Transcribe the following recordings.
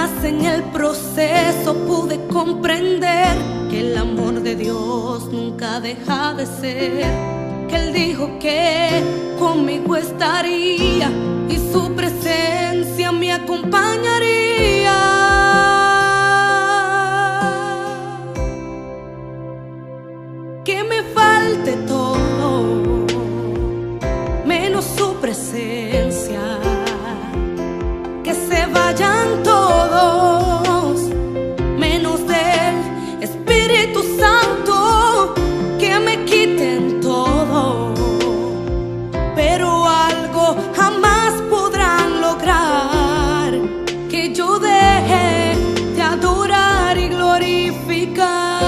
Mas en el proceso pude comprender que el amor de Dios nunca deja de ser, que Él dijo que conmigo estaría y su presencia me acompañaría. Que me falte todo, menos su presencia. Que se vayan todos, menos del Espíritu Santo. Que me quiten todo, pero algo jamás podrán lograr: que yo deje de adorar y glorificar.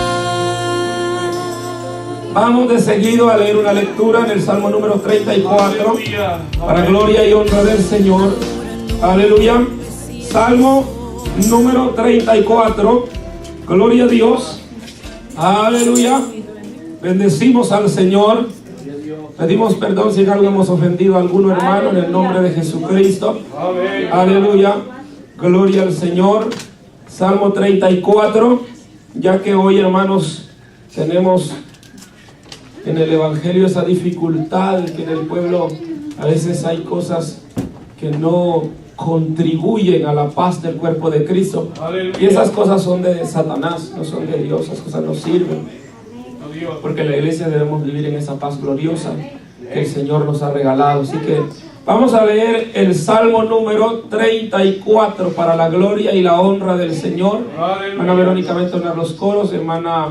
Vamos de seguido a leer una lectura en el Salmo número 34, para gloria y honra del Señor. Aleluya. Salmo número 34. Gloria a Dios. Aleluya. Bendecimos al Señor. Pedimos perdón si en algo hemos ofendido a alguno hermano, en el nombre de Jesucristo. Aleluya. Gloria al Señor. Salmo 34. Ya que hoy, hermanos, tenemos en el Evangelio esa dificultad que en el pueblo a veces hay cosas que no contribuyen a la paz del cuerpo de Cristo. Y esas cosas son de Satanás, no son de Dios. Esas cosas no sirven, porque en la iglesia debemos vivir en esa paz gloriosa que el Señor nos ha regalado. Así que vamos a leer el Salmo número 34 para la gloria y la honra del Señor. Hermana Verónica va a entonar los coros, hermana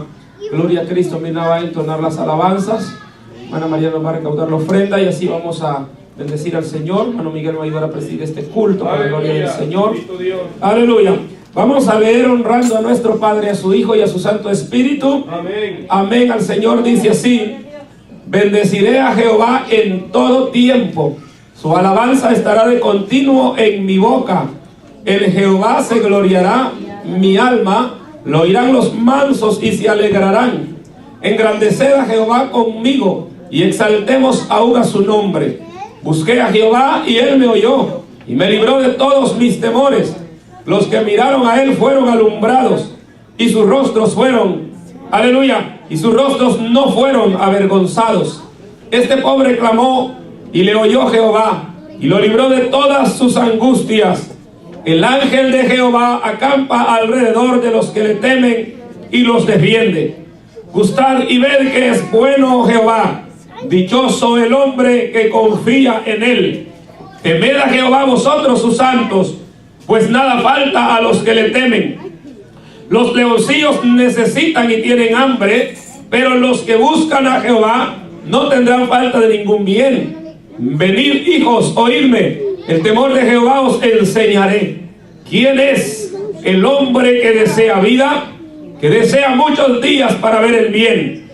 Gloria a Cristo Mirna va a entonar las alabanzas, hermana María nos va a recaudar la ofrenda, y así vamos a bendecir al Señor. Hermano Miguel va a ayudar a presidir este culto para la gloria del Señor. Aleluya. Vamos a leer honrando a nuestro Padre, a su Hijo y a su Santo Espíritu. Amén. Amén. Al Señor dice así: bendeciré a Jehová en todo tiempo, su alabanza estará de continuo en mi boca. En Jehová se gloriará mi alma, lo oirán los mansos y se alegrarán. Engrandeced a Jehová conmigo y exaltemos aún a su nombre. Busqué a Jehová y él me oyó y me libró de todos mis temores. Los que miraron a él fueron alumbrados y sus rostros fueron, aleluya, y sus rostros no fueron avergonzados. Este pobre clamó y le oyó Jehová y lo libró de todas sus angustias. El ángel de Jehová acampa alrededor de los que le temen y los defiende. Gustad y ved que es bueno Jehová. Dichoso el hombre que confía en él. Temed a Jehová vosotros sus santos, pues nada falta a los que le temen. Los leoncillos necesitan y tienen hambre, pero los que buscan a Jehová no tendrán falta de ningún bien. Venid, hijos, oídme. El temor de Jehová os enseñaré. ¿Quién es el hombre que desea vida? Que desea muchos días para ver el bien.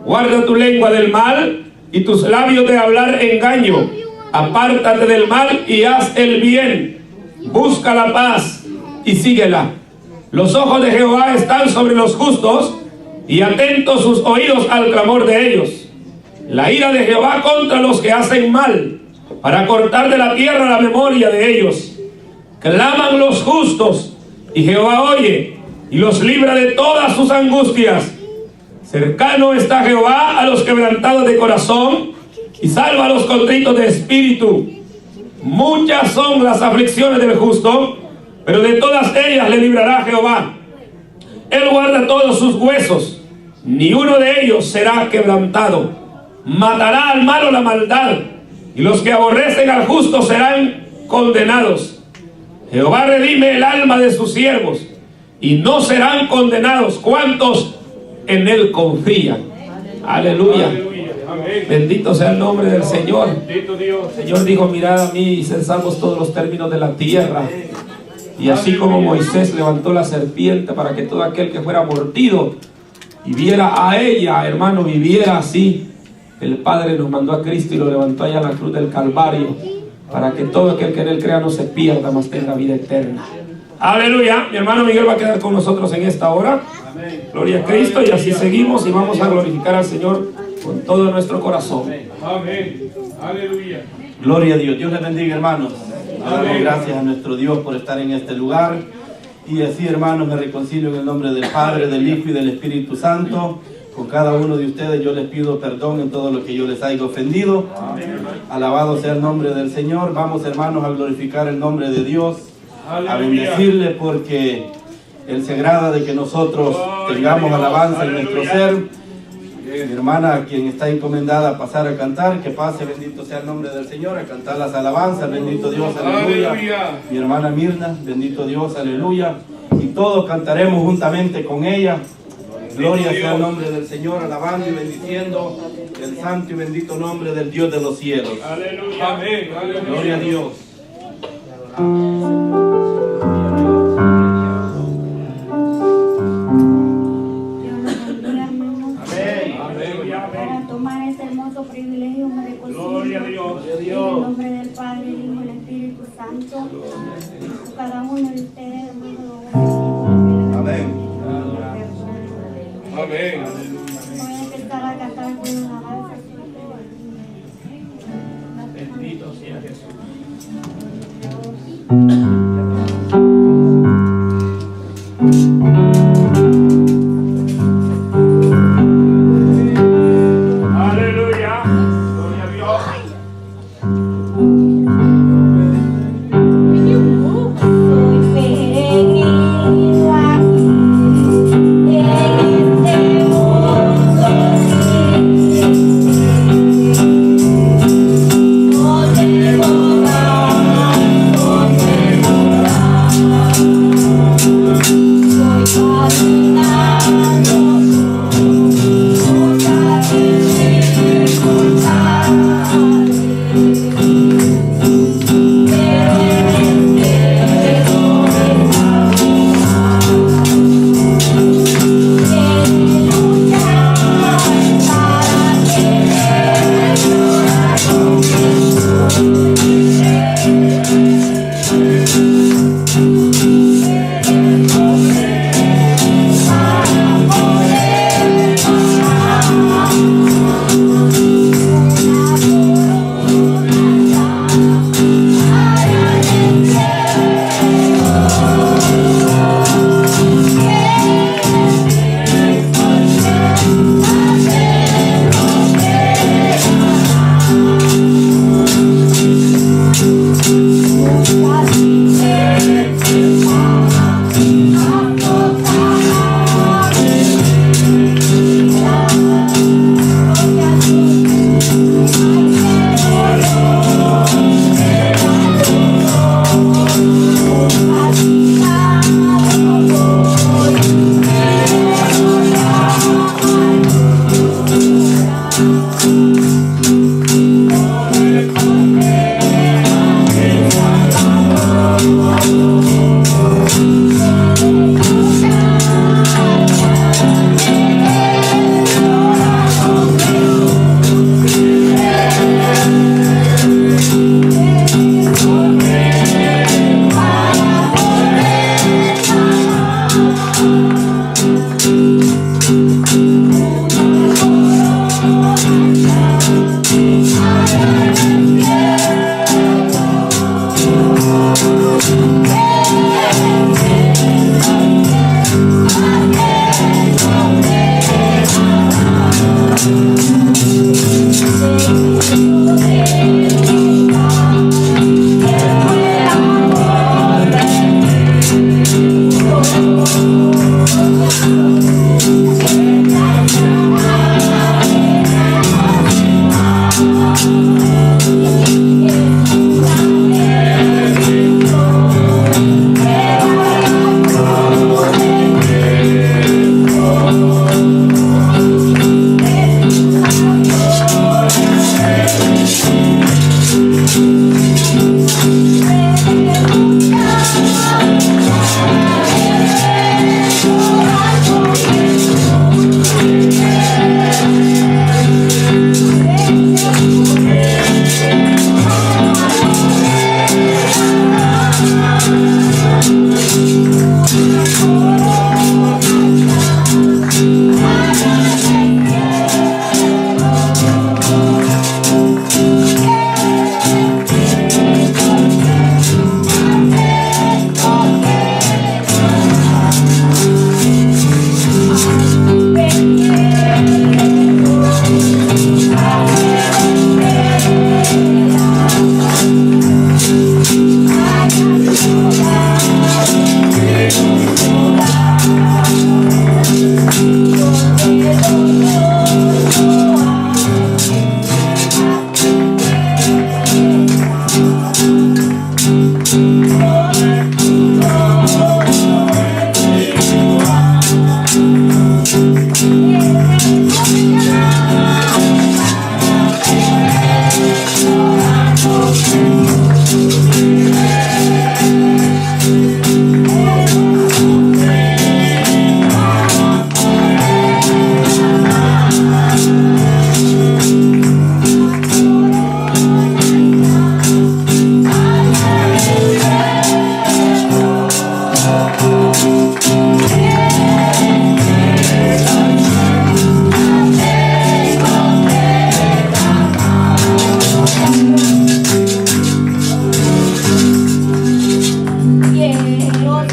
Guarda tu lengua del mal y tus labios de hablar engaño. Apártate del mal y haz el bien. Busca la paz y síguela. Los ojos de Jehová están sobre los justos y atentos sus oídos al clamor de ellos. La ira de Jehová contra los que hacen mal, para cortar de la tierra la memoria de ellos. Claman los justos y Jehová oye y los libra de todas sus angustias. Cercano está Jehová a los quebrantados de corazón y salva a los contritos de espíritu. Muchas son las aflicciones del justo, pero de todas ellas le librará Jehová. Él guarda todos sus huesos, ni uno de ellos será quebrantado. Matará al malo la maldad, y los que aborrecen al justo serán condenados. Jehová redime el alma de sus siervos, y no serán condenados cuantos en él confían. Aleluya. Bendito sea el nombre del Señor. El Señor dijo: mirad a mí y sed salvos todos los términos de la tierra. Y así como Moisés levantó la serpiente para que todo aquel que fuera mordido y viera a ella, hermano, viviera así, el Padre nos mandó a Cristo y lo levantó allá en la cruz del Calvario, para que todo aquel que en él crea no se pierda, mas tenga vida eterna. Aleluya. Mi hermano Miguel va a quedar con nosotros en esta hora. Gloria a Cristo. Y así seguimos y vamos a glorificar al Señor con todo nuestro corazón. Amén. Aleluya. Gloria a Dios. Dios les bendiga, hermanos. Damos gracias a nuestro Dios por estar en este lugar Y así, hermanos, me reconcilio en el nombre del Padre, del Hijo y del Espíritu Santo. Con cada uno de ustedes yo les pido perdón en todo lo que yo les haya ofendido. Alabado sea el nombre del Señor. Vamos, hermanos, a glorificar el nombre de Dios, a bendecirle, porque Él se agrada de que nosotros tengamos alabanza en nuestro ser. Mi hermana, quien está encomendada a pasar a cantar, que pase, bendito sea el nombre del Señor, a cantar las alabanzas, bendito Dios, aleluya. Mi hermana Mirna, bendito Dios, aleluya. Y todos cantaremos juntamente con ella. Gloria sea el nombre del Señor, alabando y bendiciendo el santo y bendito nombre del Dios de los cielos. Aleluya. Amén. Gloria a Dios. Para tomar este hermoso privilegio me reconcilio en el nombre del Padre, del Hijo y del Espíritu Santo. Cada uno de ustedes, hermanos, Amén. Amén. voy a empezar a cantar con una alabanza. Bendito sea Jesús. Aleluya. Gloria a Dios. Soy peregrino aquí en este mundo triste. No tengo nada, no tengo nada. Soy caminando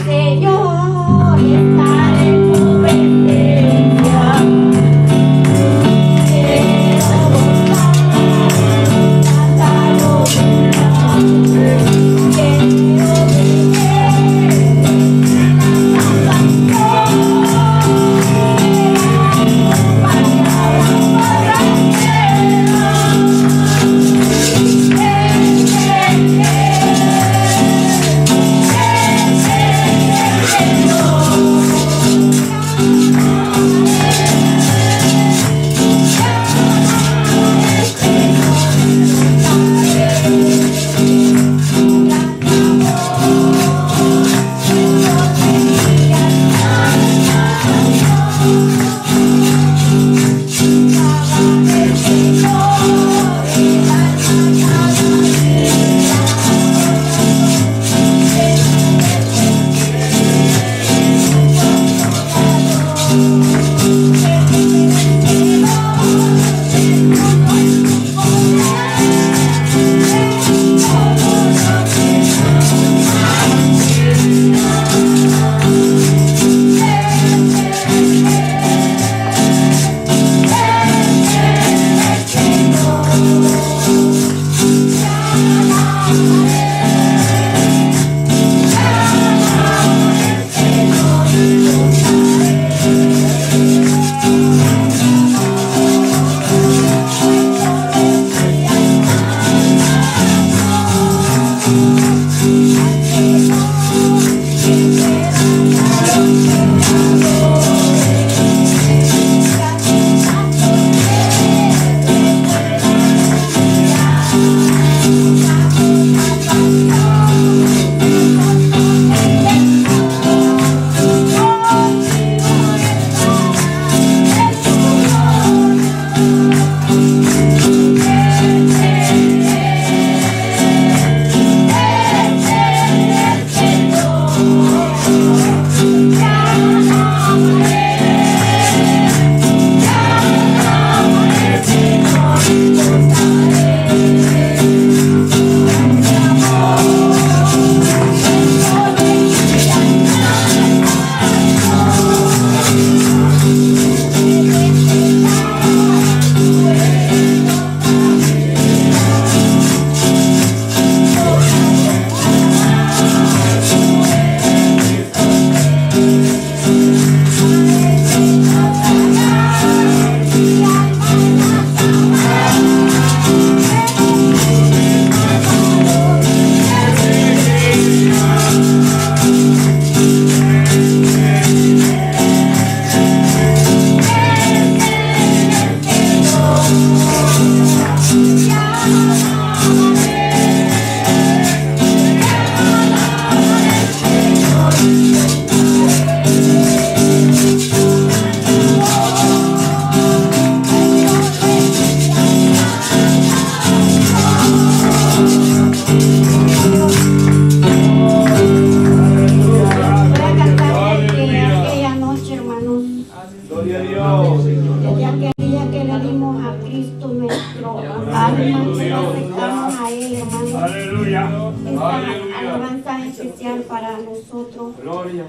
Señor, estar en tu presencia. Quiero gozar tanta locura. Quiero vivir la canción. Para nosotros,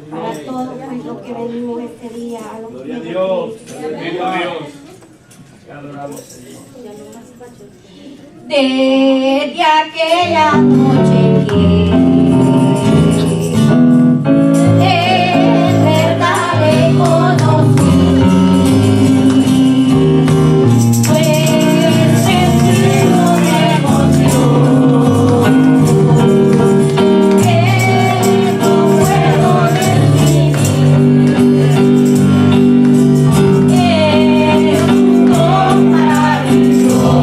para todo pues, lo que venimos este día a los pies de Cristo. Te adoramos, Señor. Desde aquella noche que en verdad le conocí, pues sentido de emoción. Maravilloso.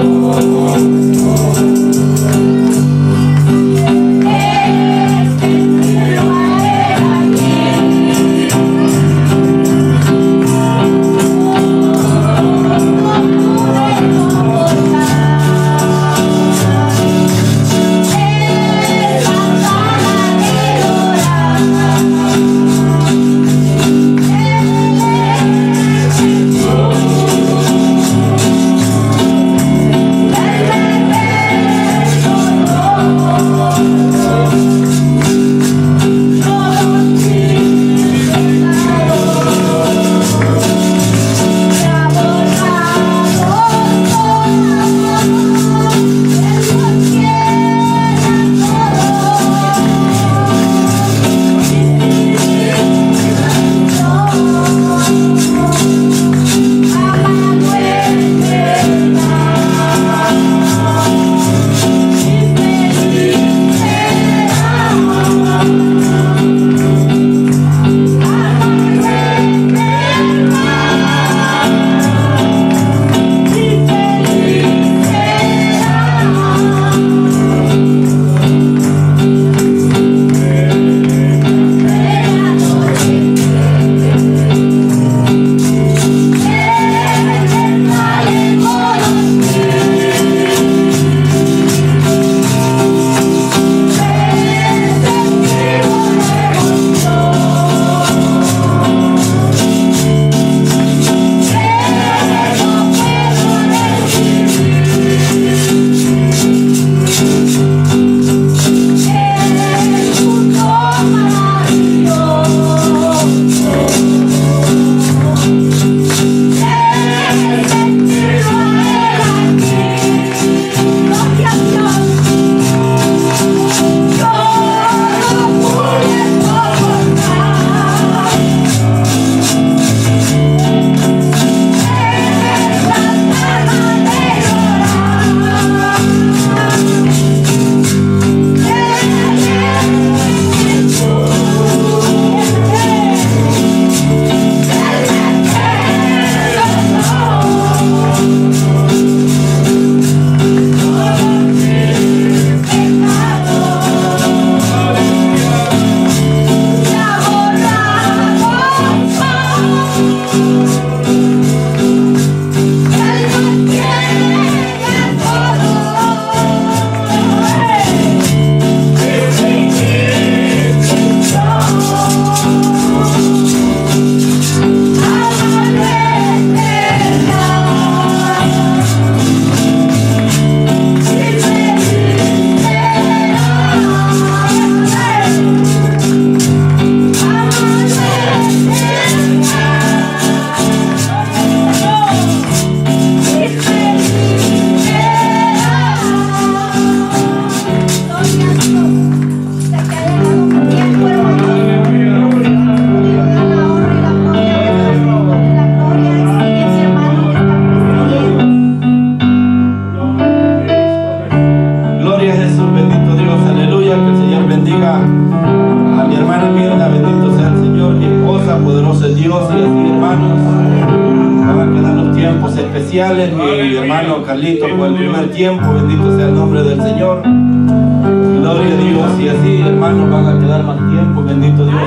especiales, mi hermano Carlito por el primer tiempo, bendito sea el nombre del Señor. Gloria a Dios, y así hermanos van a quedar más tiempo, bendito Dios.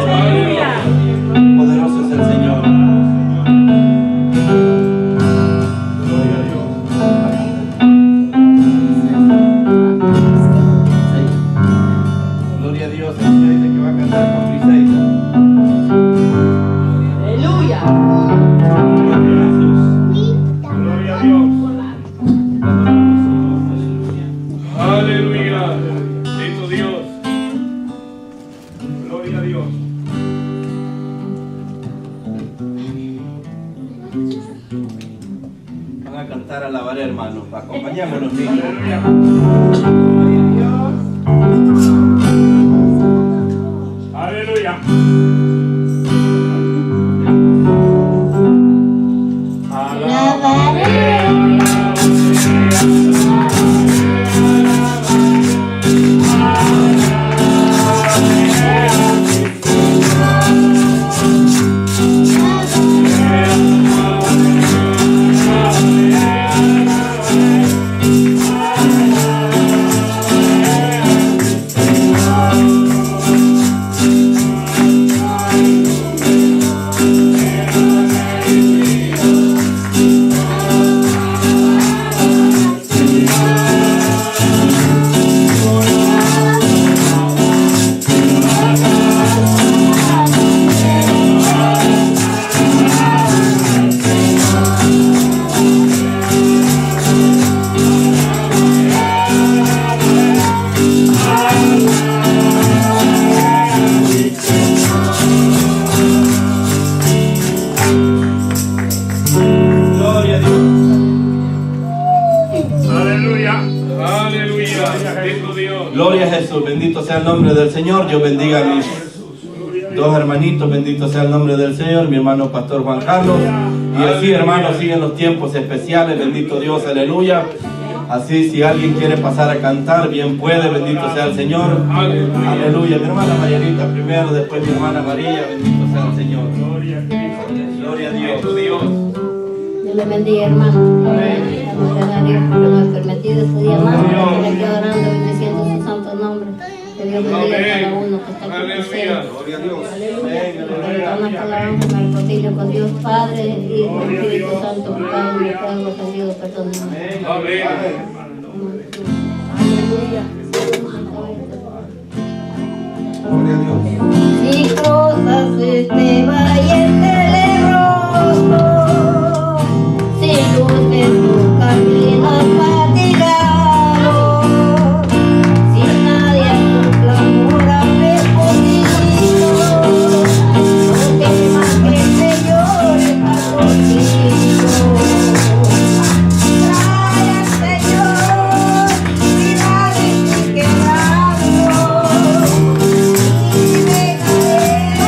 Poderoso es el Señor. Gloria a Dios. Gloria a Dios, el Señor dice que va a cantar con Briseida. Aleluya. Gloria a Dios. Aleluya. Bendito Dios. Gloria a Dios. Van a cantar alabar, hermanos. Acompañémonos, niños. Aleluya. Gloria a Jesús, bendito sea el nombre del Señor. Dios bendiga a mis dos hermanitos, bendito sea el nombre del Señor, mi hermano Pastor Juan Carlos. Y así, hermanos, siguen los tiempos especiales, bendito Dios, aleluya. Así, si alguien quiere pasar a cantar, bien puede, bendito sea el Señor. Aleluya. Mi hermana Marianita primero, después mi hermana María, bendito sea el Señor. Gloria a Dios. Dios le bendiga, hermano. Damos gracias a Dios porque nos ha permitido este día más. Yo le quedo orando, bendiciendo su santo nombre. Que Dios bendiga a cada uno que está aquí presente. Gloria a Dios. Una palabra en el cotillo con Dios Padre, Hijo y Espíritu Santo, que cada uno que algo ofendido, perdóname. Aleluya. Gloria a Dios. Si cruzas este valle tenebroso, si luces tu camino fatigado, si nadie tu clamor ha respondido, no temas que el Señor está contigo. Trae al Señor finales y quebrantos, y venga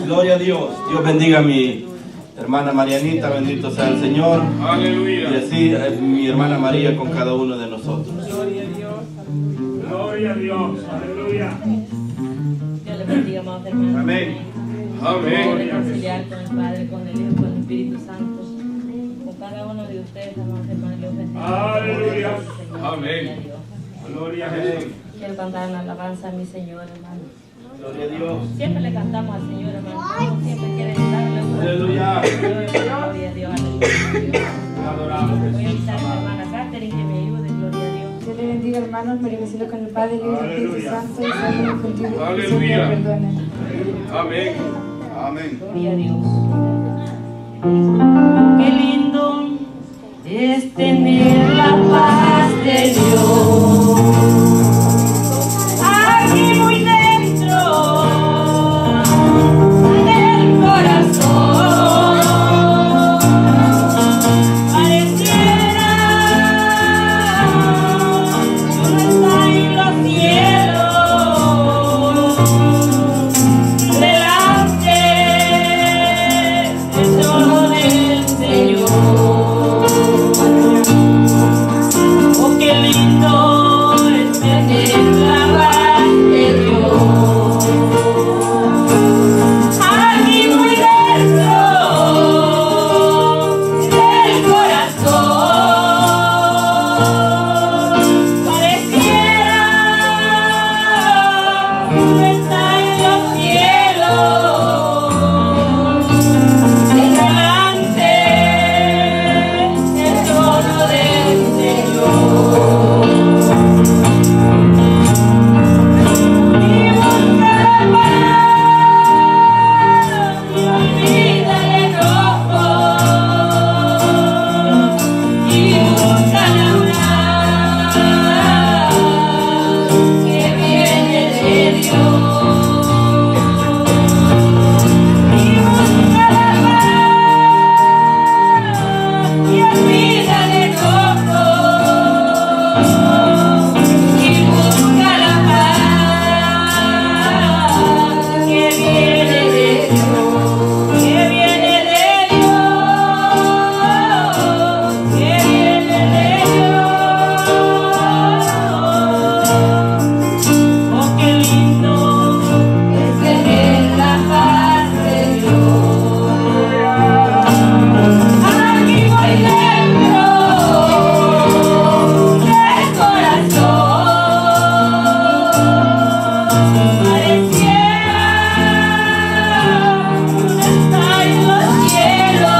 Gloria a Dios. Dios bendiga a mi hermana Marianita, bendito sea el Señor. Aleluya. Y así mi hermana María con cada uno de nosotros. Gloria a Dios. Gloria a Dios. Aleluya. Dios les bendiga, amados hermanos. Amén. Amén. Reconciliar con el Padre, con el Hijo, con el Espíritu Santo. Con cada uno de ustedes, amados hermanos, Dios bendiga. Aleluya. Señor, Amén. gloria a Dios. Gloria a Jesús. Quiero cantar una alabanza a mi Señor, hermano. Gloria a Dios. Siempre le cantamos al Señor, hermano. Uno siempre quiere darle una. Aleluya. Gloria a Dios, aleluya. Voy a invitar a mi hermana Catherine que me ayude, gloria a Dios. Dios le bendiga, hermanos, me reconcilio con el Padre, el Hijo y el Espíritu Aleluya. Santo, y salgo contigo. Aleluya. Siempre perdone. Amén. Amén. Gloria a Dios. Qué lindo es tener la paz de Dios aquí muy dentro del corazón. Pareciera que uno está en los cielos delante del trono del Señor. Oh, qué lindo es tener la paz de Dios aquí muy dentro del corazón. Pareciera que uno está en los cielos delante del trono del Señor. Y busca la paz y olvida el enojo, y busca la paz que viene de Dios. Y busca la paz y olvida el enojo, y busca la paz que viene de Dios, que viene de Dios, que viene de Dios. Oh, qué lindo es tener la paz de Dios aquí muy dentro del corazón. Pareciera que uno está en los cielos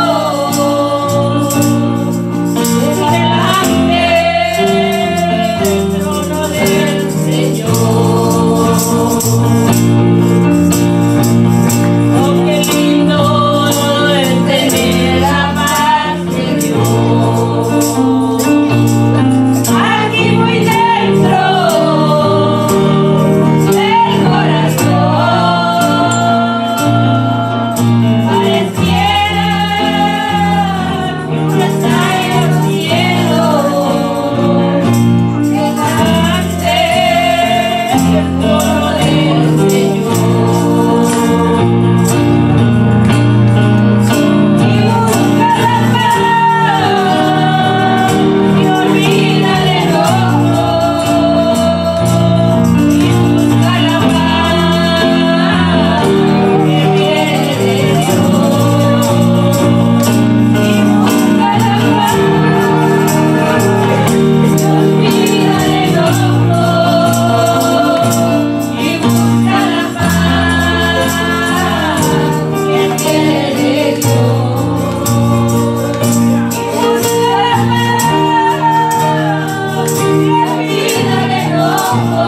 delante del trono del Señor. Oh, qué lindo es tener la paz de Dios aquí muy dentro del corazón. Pareciera que uno está en los cielos delante del trono del Señor. Y busca la paz y olvida el enojo, y busca la paz que viene de Dios, y busca la paz y olvida el enojo, y busca la paz que viene de Dios, y busca la paz y olvida el enojo,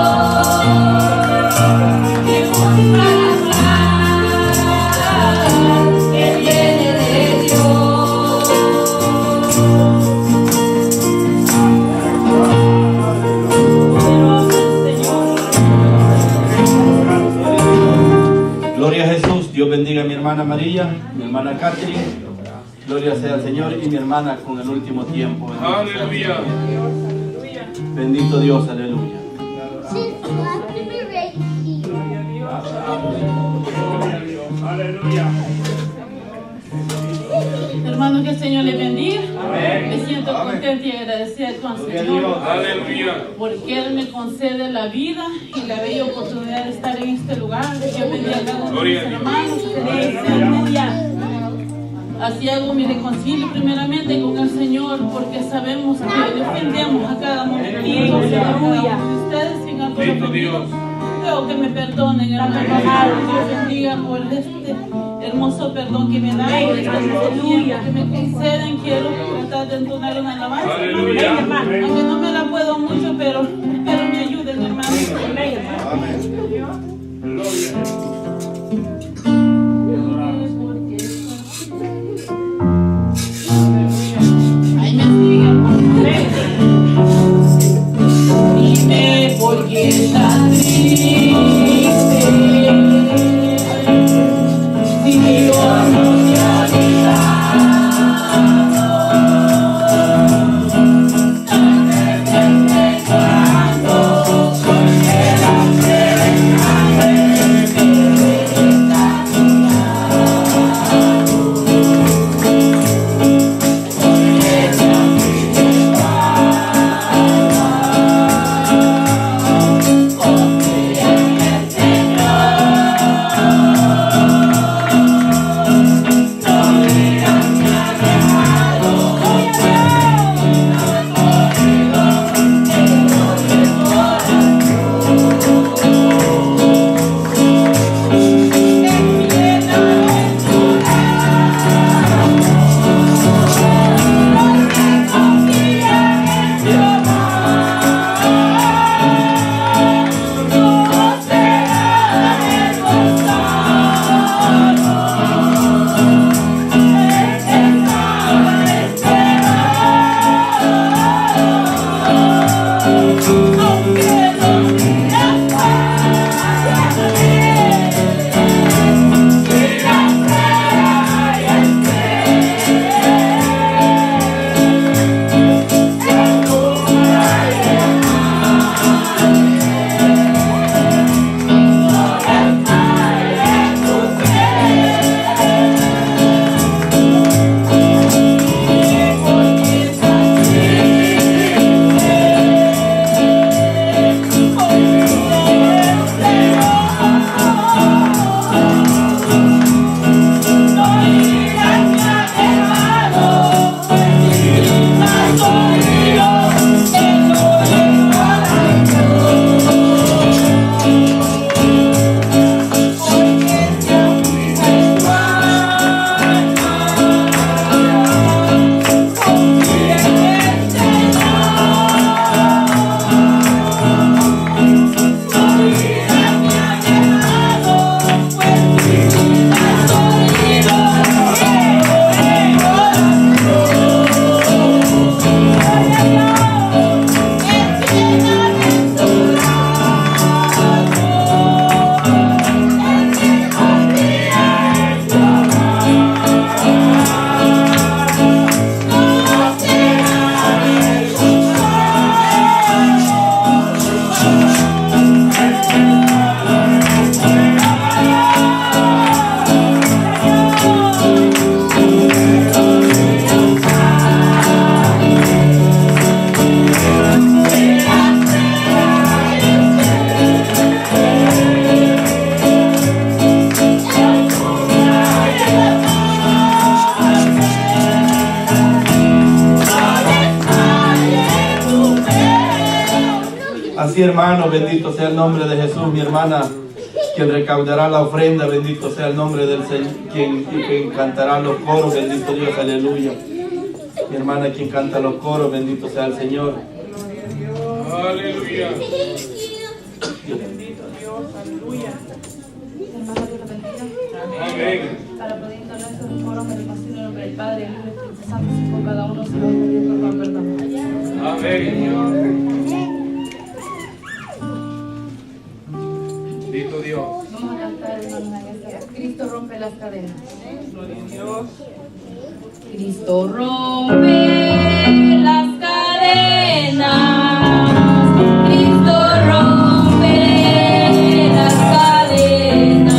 y busca la paz que viene de Dios. Gloria a Jesús. Dios bendiga a mi hermana María, mi hermana Catherine. Gloria sea al Señor y mi hermana con el último tiempo. Bendito sea el Aleluya. Señor. Bendito Dios, aleluya. Gloria a Dios. Aleluya. Hermanos, que el Señor les bendiga. Amén. Me siento contenta y agradecida con el Señor. Aleluya. Porque Él me concede la vida y la bella oportunidad de estar en este lugar. Yo bendiga a cada uno de mis hermanos que desean día. Así hago mi reconcilio primeramente con el Señor, porque sabemos que le ofendemos a cada momentito, a cada uno de ustedes sin algo ofendido. Creo que me perdonen, hermanos. Dios bendiga por este hermoso perdón que me da, por esta misericordia que me conceden. Quiero tratar de entonar una alabanza, aunque no me la puedo mucho, pero espero me ayuden, hermanos. Ahí me siguen. Dime por qué estás triste. Si Dios no te ha Así, hermano, bendito sea el nombre de Jesús. Mi hermana, quien recaudará la ofrenda, bendito sea el nombre del Señor. Quien cantará los coros, bendito Dios, aleluya. Mi hermana, quien canta los coros, bendito sea el Señor. Aleluya. Bendito Dios, aleluya. Hermano, Dios lo bendiga. Amén. Para poder entonar estos coros, me reconcilio en el nombre del Padre, del Hijo y del Espíritu Santo, y por cada uno se lo ofendió, por favor, perdón. Amén. Bendito Dios. Vamos a cantar, hermanos, en esta. Cristo rompe las cadenas. Gloria a Dios. Cristo rompe las cadenas. Cristo rompe las cadenas.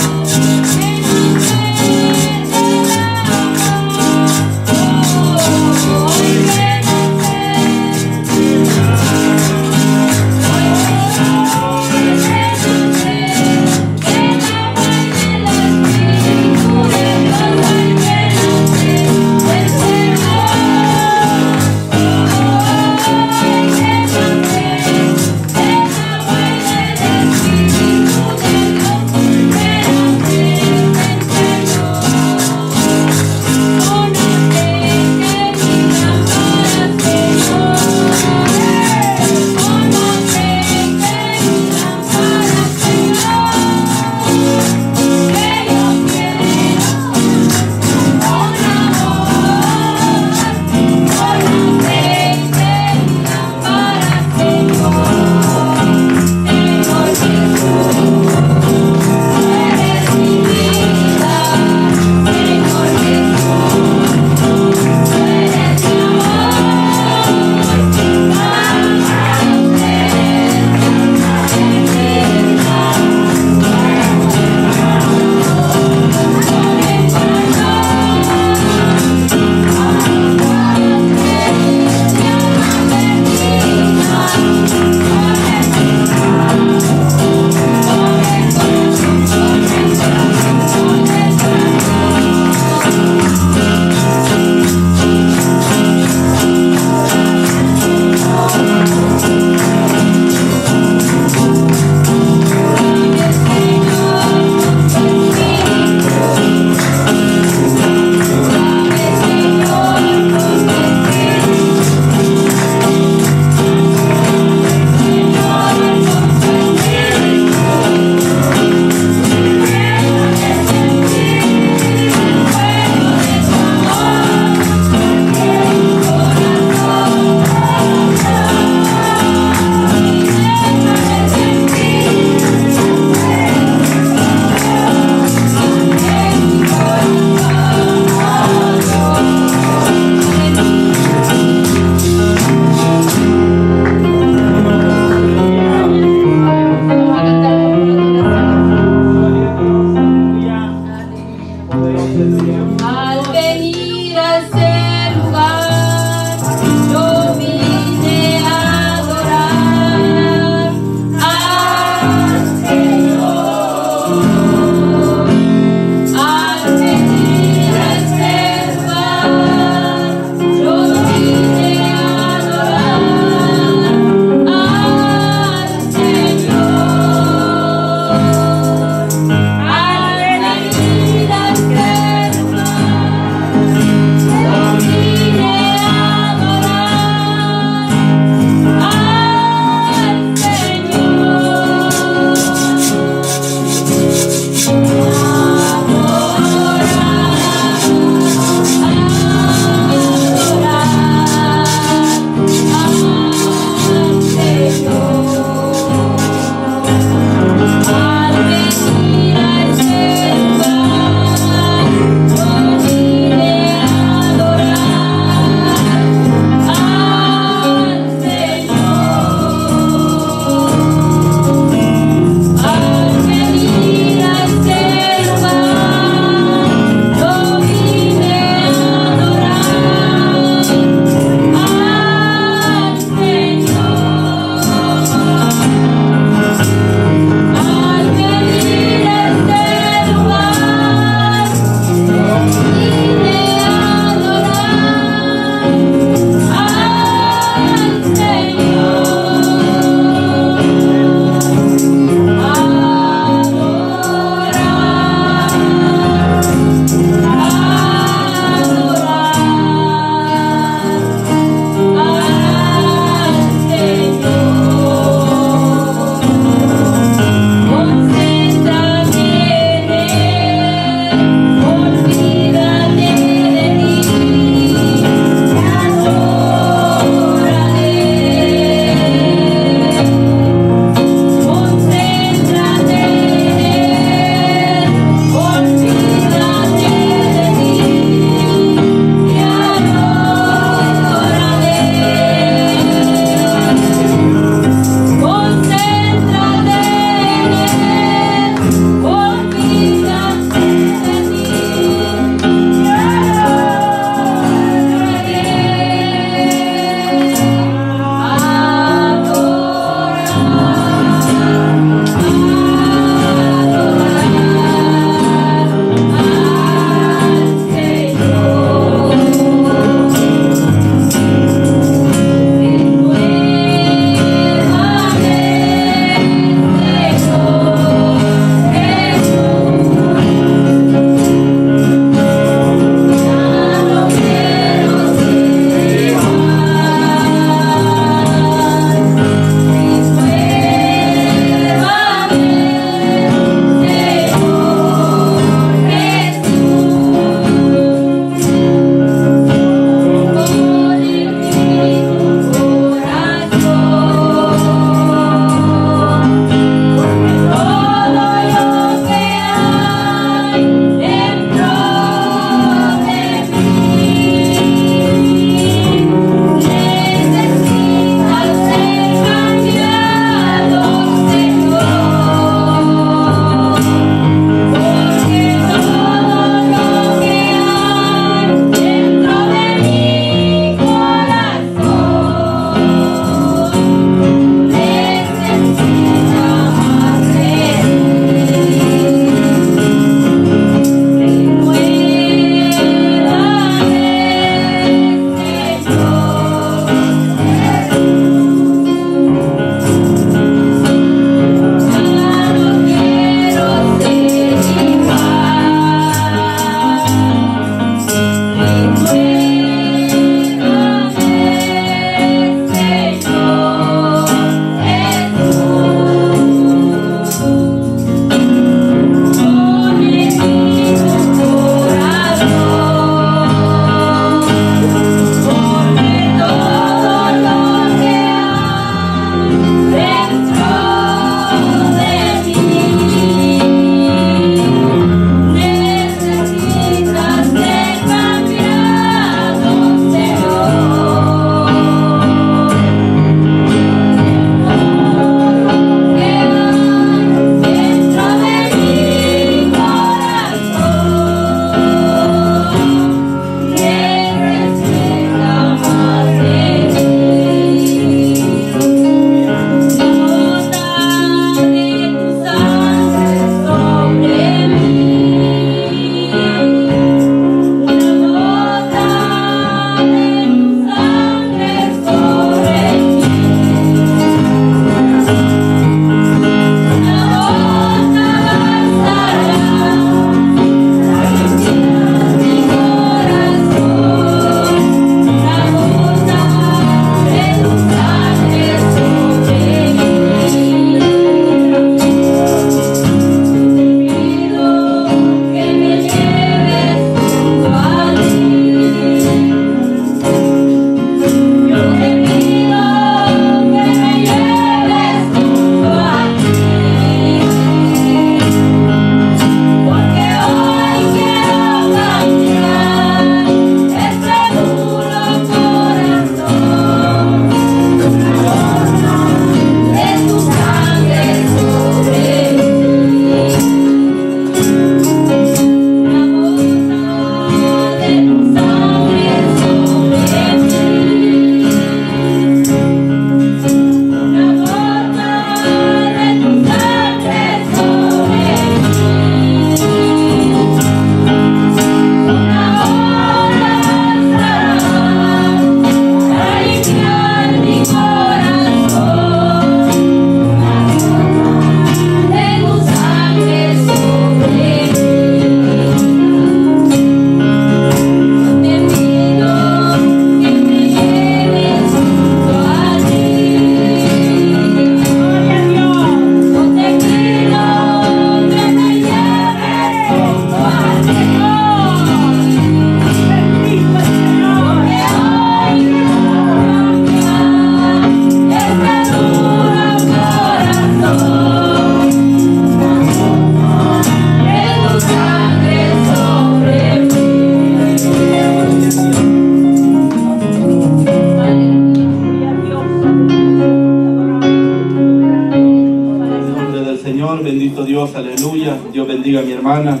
bendito Dios, aleluya. Dios bendiga a mi hermana,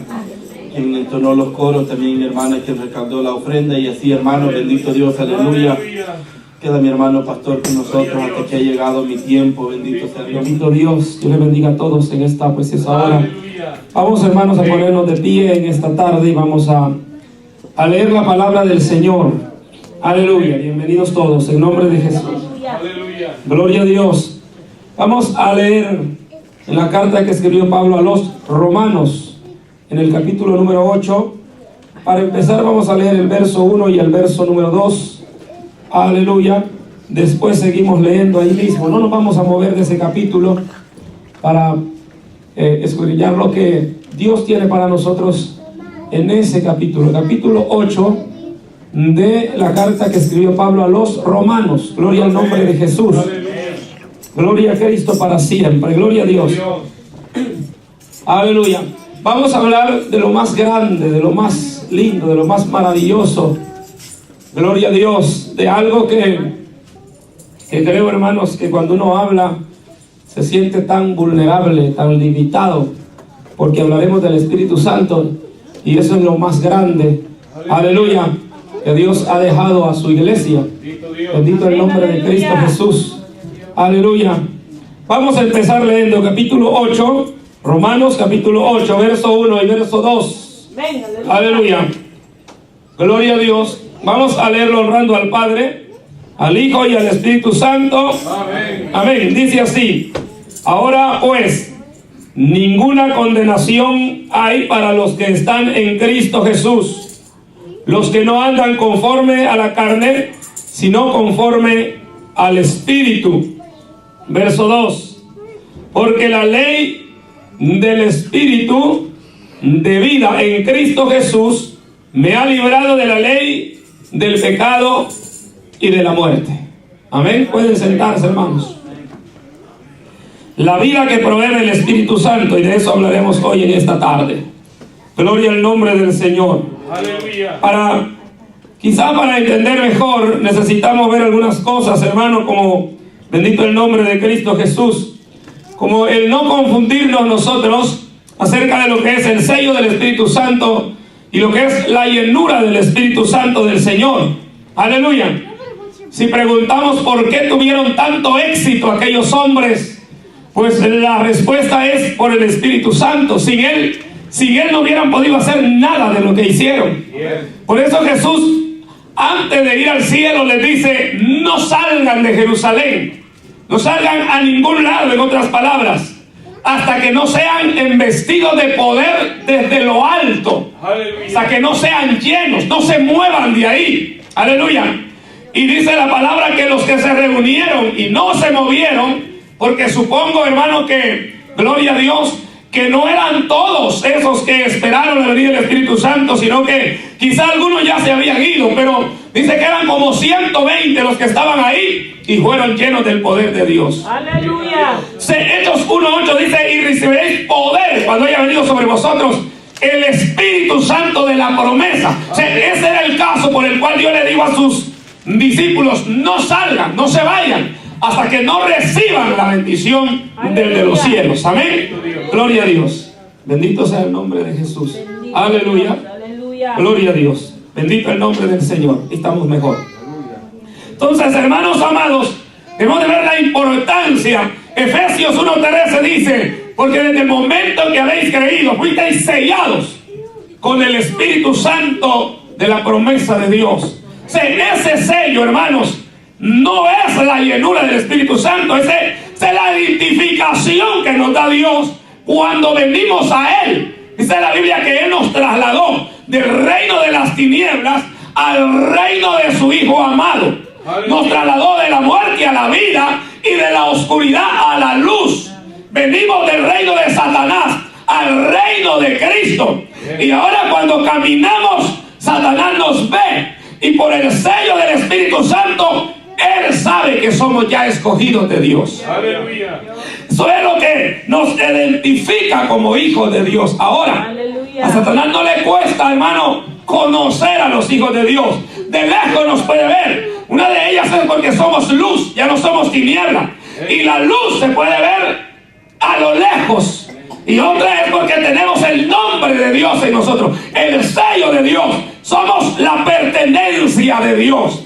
quien entonó los coros, también mi hermana quien recaudó la ofrenda, y así, hermano, bendito Dios, aleluya. Queda mi hermano pastor con nosotros hasta que ha llegado mi tiempo, bendito sea Dios. Bendito Dios, Dios le bendiga a todos en esta preciosa hora. Vamos, hermanos, a ponernos de pie en esta tarde y vamos a leer la palabra del Señor. Aleluya, bienvenidos todos, en nombre de Jesús. Gloria a Dios. Vamos a leer en la carta que escribió Pablo a los Romanos, en el capítulo número 8. Para empezar vamos a leer el verso 1 y el verso número 2. Aleluya. Después seguimos leyendo ahí mismo. No nos vamos a mover de ese capítulo para escudriñar lo que Dios tiene para nosotros en ese capítulo. Capítulo 8 de la carta que escribió Pablo a los Romanos. Gloria al nombre de Jesús. Gloria a Cristo para siempre. Gloria a Dios. Aleluya. Vamos a hablar de lo más grande, de lo más lindo, de lo más maravilloso. Gloria a Dios. De algo que creo, hermanos, que cuando uno habla se siente tan vulnerable, tan limitado, porque hablaremos del Espíritu Santo, y eso es lo más grande. Aleluya. Que Dios ha dejado a su iglesia. Bendito el nombre de Cristo Jesús. Aleluya. Vamos a empezar leyendo capítulo 8, Romanos capítulo 8, verso 1 y verso 2. Aleluya. Gloria a Dios. Vamos a leerlo honrando al Padre, al Hijo y al Espíritu Santo. Amén. Amén. Dice así: ahora pues, ninguna condenación hay para los que están en Cristo Jesús, los que no andan conforme a la carne, sino conforme al Espíritu. Verso 2: porque la ley del Espíritu de vida en Cristo Jesús me ha librado de la ley del pecado y de la muerte. Amén. Pueden sentarse, hermanos. La vida que provee el Espíritu Santo, y de eso hablaremos hoy en esta tarde. Gloria al nombre del Señor. Aleluya. Quizá para entender mejor necesitamos ver algunas cosas, hermano, como bendito el nombre de Cristo Jesús, como el no confundirnos nosotros acerca de lo que es el sello del Espíritu Santo y lo que es la llenura del Espíritu Santo del Señor. Aleluya. Si preguntamos por qué tuvieron tanto éxito aquellos hombres, pues la respuesta es por el Espíritu Santo. Sin él no hubieran podido hacer nada de lo que hicieron. Por eso Jesús, antes de ir al cielo, les dice: no salgan de Jerusalén, no salgan a ningún lado, en otras palabras, hasta que no sean embestidos de poder desde lo alto. Aleluya. Hasta que no sean llenos, no se muevan de ahí. Aleluya. Y dice la palabra que los que se reunieron y no se movieron, porque supongo, hermano, que, gloria a Dios, que no eran todos esos que esperaron la venida del Espíritu Santo, sino que quizá algunos ya se habían ido, pero dice que eran como 120 los que estaban ahí y fueron llenos del poder de Dios. Aleluya. Hechos 1:8 dice: y recibiréis poder cuando haya venido sobre vosotros el Espíritu Santo de la promesa. Ese era el caso por el cual Dios le dijo a sus discípulos: no salgan, no se vayan, hasta que no reciban la bendición de los cielos. Amén. Gloria a Dios. Bendito sea el nombre de Jesús. Aleluya. Gloria a Dios. Bendito el nombre del Señor. Estamos mejor. Entonces, hermanos amados, debemos de ver la importancia. Efesios 1:13 dice: porque desde el momento que habéis creído, fuisteis sellados con el Espíritu Santo de la promesa de Dios. Ese sello, hermanos, no es la llenura del Espíritu Santo, es la identificación que nos da Dios cuando venimos a Él. Dice la Biblia que Él nos trasladó del reino de las tinieblas al reino de su Hijo amado. Nos trasladó de la muerte a la vida y de la oscuridad a la luz. Venimos del reino de Satanás al reino de Cristo. Y ahora cuando caminamos, Satanás nos ve, y por el sello del Espíritu Santo, Él sabe que somos ya escogidos de Dios. Aleluya. Eso es lo que nos identifica como hijos de Dios. Ahora, aleluya, a Satanás no le cuesta, hermano, conocer a los hijos de Dios. De lejos nos puede ver. Una de ellas es porque somos luz, ya no somos tiniebla. Y la luz se puede ver a lo lejos. Y otra es porque tenemos el nombre de Dios en nosotros, el sello de Dios. Somos la pertenencia de Dios.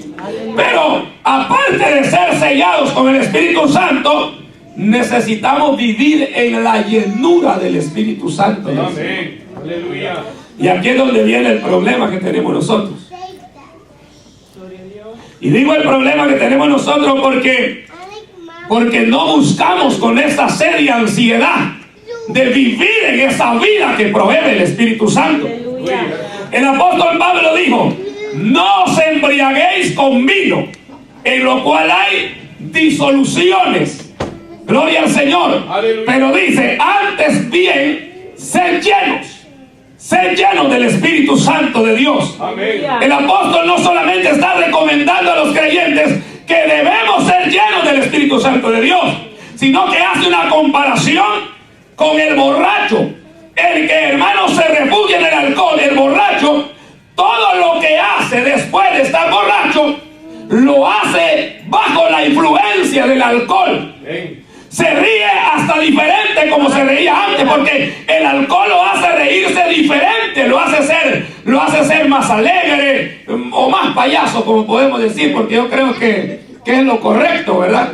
Pero aparte de ser sellados con el Espíritu Santo, necesitamos vivir en la llenura del Espíritu Santo. Amén. Aleluya. Y aquí es donde viene el problema que tenemos nosotros. Y digo el problema que tenemos nosotros porque no buscamos con esa sed y ansiedad de vivir en esa vida que provee el Espíritu Santo. El apóstol Pablo dijo: no os embriaguéis con vino, en lo cual hay disoluciones. Gloria al Señor. Aleluya. Pero dice: antes bien, sed llenos del Espíritu Santo de Dios. Amén. El apóstol no solamente está recomendando a los creyentes que debemos ser llenos del Espíritu Santo de Dios, sino que hace una comparación con el borracho. El que, hermano, se refugia en el alcohol, el borracho, todo lo que hace después de estar borracho, lo hace bajo la influencia del alcohol. Amén. Se ríe hasta diferente como se reía antes, porque el alcohol lo hace reírse diferente, lo hace ser más alegre o más payaso, como podemos decir, porque yo creo que es lo correcto, ¿verdad?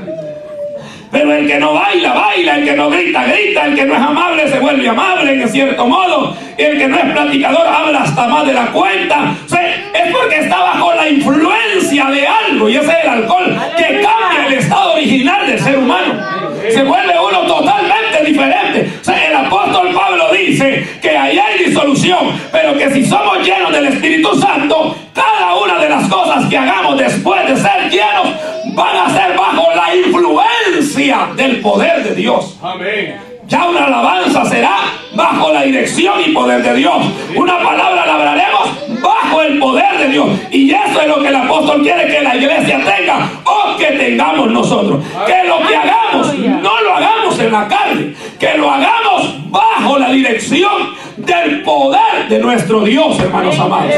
Pero el que no baila, baila, el que no grita, grita, el que no es amable se vuelve amable en cierto modo, y el que no es platicador habla hasta más de la cuenta. O sea, es porque está bajo la influencia de algo, y ese es el alcohol que cambia el estado original del ser humano. Se vuelve uno totalmente diferente. O sea, el apóstol Pablo dice que ahí hay disolución, pero que si somos llenos del Espíritu Santo, cada una de las cosas que hagamos después de ser llenos van a ser bajo la influencia del poder de Dios. Amén. Ya una alabanza será bajo la dirección y poder de Dios. Una palabra la hablaremos bajo el poder de Dios. Y eso es lo que el apóstol quiere que la iglesia tenga, o que tengamos nosotros. Que lo que hagamos no lo hagamos en la carne, que lo hagamos bajo la dirección del poder de nuestro Dios, hermanos amados.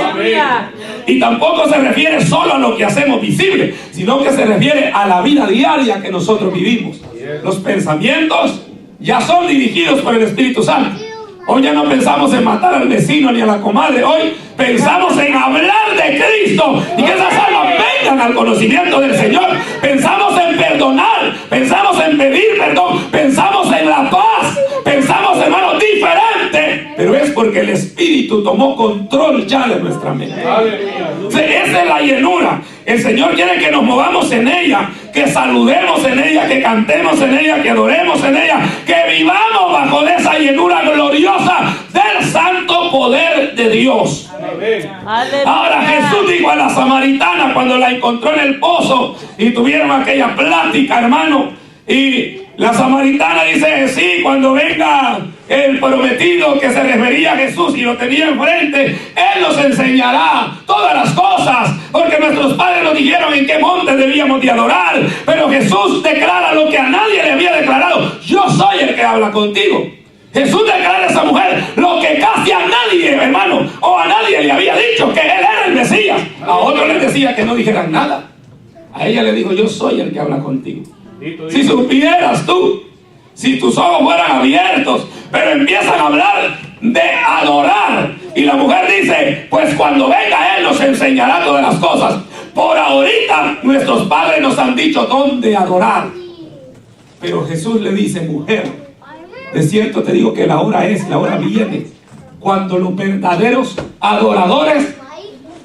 Y tampoco se refiere solo a lo que hacemos visible, sino que se refiere a la vida diaria que nosotros vivimos. Los pensamientos ya son dirigidos por el Espíritu Santo. Hoy ya no pensamos en matar al vecino ni a la comadre. Hoy pensamos en hablar de Cristo y que esas almas vengan al conocimiento del Señor. Pensamos en perdonar, pensamos en pedir perdón, pensamos en la paz, pensamos, hermano, diferente. Pero es porque el Espíritu tomó control ya de nuestra mente. Esa es la llenura. El Señor quiere que nos movamos en ella, que saludemos en ella, que cantemos en ella, que adoremos en ella, que vivamos bajo de esa llenura gloriosa del santo poder de Dios. Ahora Jesús dijo a la samaritana cuando la encontró en el pozo y tuvieron aquella plática, hermano, y la samaritana dice: sí, cuando venga el prometido, que se refería a Jesús y lo tenía enfrente, Él nos enseñará todas las cosas, porque nuestros padres nos dijeron en qué monte debíamos de adorar. Pero Jesús declara lo que a nadie le había declarado: yo soy el que habla contigo. Jesús declara a esa mujer lo que casi a nadie, hermano, o a nadie le había dicho, que Él era el Mesías. A otros les decía que no dijeran nada. A ella le dijo: yo soy el que habla contigo. Si supieras tú, si tus ojos fueran abiertos, pero empiezan a hablar de adorar. Y la mujer dice: pues cuando venga Él nos enseñará todas las cosas. Por ahorita nuestros padres nos han dicho dónde adorar. Pero Jesús le dice: mujer, de cierto te digo que la hora viene, cuando los verdaderos adoradores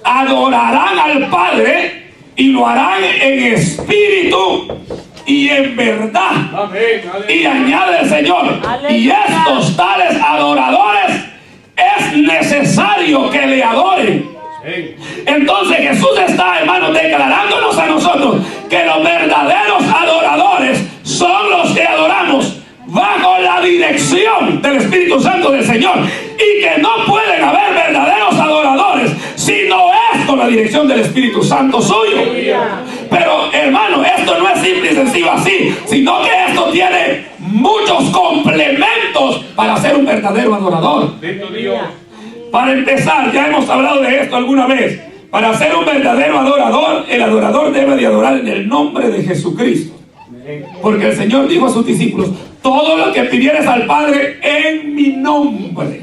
adorarán al Padre, y lo harán en espíritu y en verdad. Amén. Y añade el Señor: y estos tales adoradores es necesario que le adoren. Entonces Jesús está, hermanos, declarándonos a nosotros que los verdaderos adoradores son los que adoramos bajo la dirección del Espíritu Santo del Señor, y que no pueden haber verdaderos adoradores si no es con la dirección del Espíritu Santo suyo. Pero, hermano, esto no es simple y sencillo así, sino que esto tiene muchos complementos para ser un verdadero adorador. Para empezar, ya hemos hablado de esto alguna vez. Para ser un verdadero adorador, el adorador debe de adorar en el nombre de Jesucristo. Porque el Señor dijo a sus discípulos: todo lo que pidieres al Padre en mi nombre,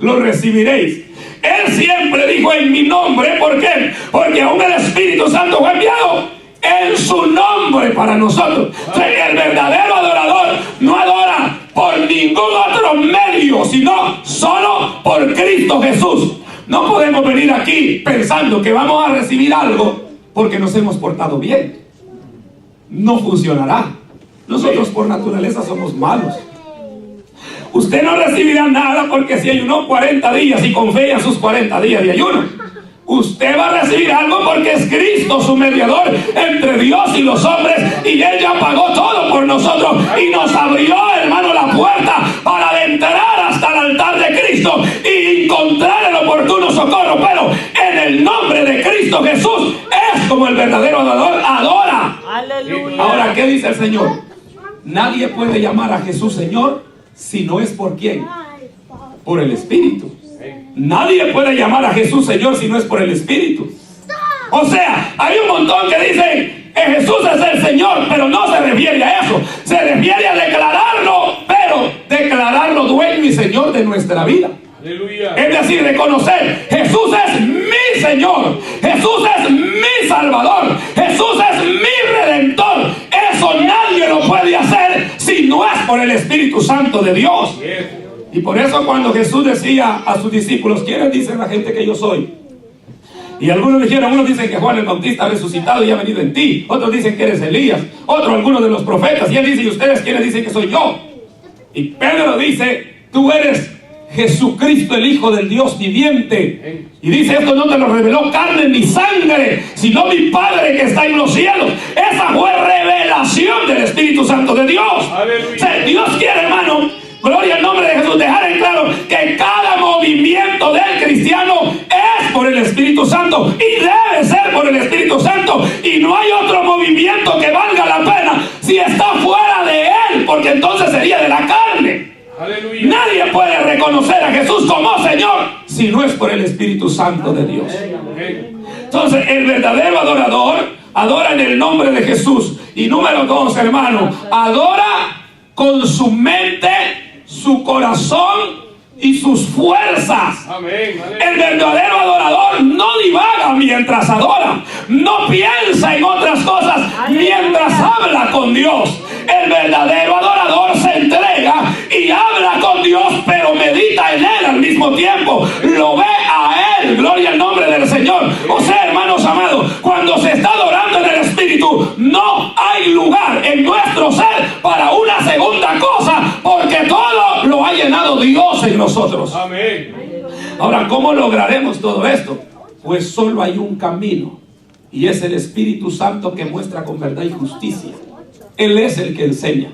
lo recibiréis. Él siempre dijo en mi nombre. ¿Por qué? Porque aún el Espíritu Santo fue enviado en su nombre para nosotros. O sea, el verdadero adorador no adora por ningún otro medio, sino solo por Cristo Jesús. No podemos venir aquí pensando que vamos a recibir algo porque nos hemos portado bien. No funcionará. Nosotros por naturaleza somos malos. Usted no recibirá nada porque si ayunó 40 días y confía en sus 40 días de ayuno. Usted va a recibir algo porque es Cristo su mediador entre Dios y los hombres, y Él ya pagó todo por nosotros y nos abrió, hermano, la puerta para entrar hasta el altar de Cristo y encontrar el oportuno socorro. Pero en el nombre de Cristo Jesús es como el verdadero adorador adora. Aleluya. Ahora, ¿qué dice el Señor? Nadie puede llamar a Jesús Señor si no es por ¿quién? Por el Espíritu. Nadie puede llamar a Jesús Señor si no es por el Espíritu. O sea, hay un montón que dicen que Jesús es el Señor, pero no se refiere a eso. Se refiere a declararlo, pero declararlo dueño y Señor de nuestra vida. Aleluya. Es decir, reconocer: Jesús es mi Señor, Jesús es mi Salvador, Jesús es mi Redentor. Eso nadie lo puede hacer si no es por el Espíritu Santo de Dios. Y por eso cuando Jesús decía a sus discípulos: ¿quiénes dicen la gente que yo soy? Y algunos dijeron, unos dicen que Juan el Bautista ha resucitado y ha venido en ti, otros dicen que eres Elías, otros algunos de los profetas. Y él dice: ¿y ustedes quiénes dicen que soy yo? Y Pedro dice: tú eres Jesucristo, el Hijo del Dios viviente. Y dice: esto no te lo reveló carne ni sangre, sino mi Padre que está en los cielos. Esa fue revelación del Espíritu Santo de Dios. O sea, Dios quiere, hermano, gloria al nombre de Jesús, dejar en claro que cada movimiento del cristiano es por el Espíritu Santo y debe ser por el Espíritu Santo, y no hay otro movimiento que valga la pena si está fuera de él, porque entonces sería de la carne. Aleluya. Nadie puede reconocer a Jesús como Señor si no es por el Espíritu Santo de Dios. Entonces, el verdadero adorador adora en el nombre de Jesús. Y número 2, hermano, adora con su mente, su corazón y sus fuerzas. Amén. El verdadero adorador no divaga mientras adora, no piensa en otras cosas mientras habla con Dios. El verdadero adorador se entrega y habla con Dios, pero medita en Él al mismo tiempo, lo ve a Él. Gloria al nombre del Señor. O sea, hermanos amados, cuando se está adorando en el Espíritu, no hay lugar en nuestro ser para una segunda cosa, porque todo lo ha llenado Dios en nosotros. Amén. Ahora, ¿cómo lograremos todo esto? Pues solo hay un camino, y es el Espíritu Santo, que muestra con verdad y justicia. Él es el que enseña.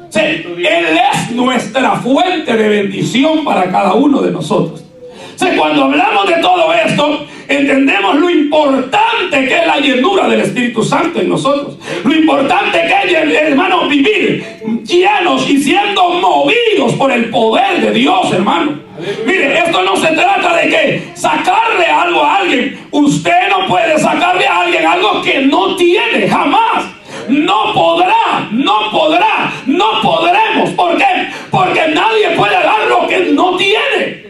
Sí, Él es nuestra fuente de bendición para cada uno de nosotros. Sí, cuando hablamos de todo esto, entendemos lo importante que es la llenura del Espíritu Santo en nosotros. Lo importante que es, hermano, vivir llenos y siendo movidos por el poder de Dios, hermano. Mire, esto no se trata de que sacarle algo a alguien. Usted no puede sacarle a alguien algo que no tiene, jamás. No podrá, no podrá, no podremos. ¿Por qué? Porque nadie puede dar lo que no tiene.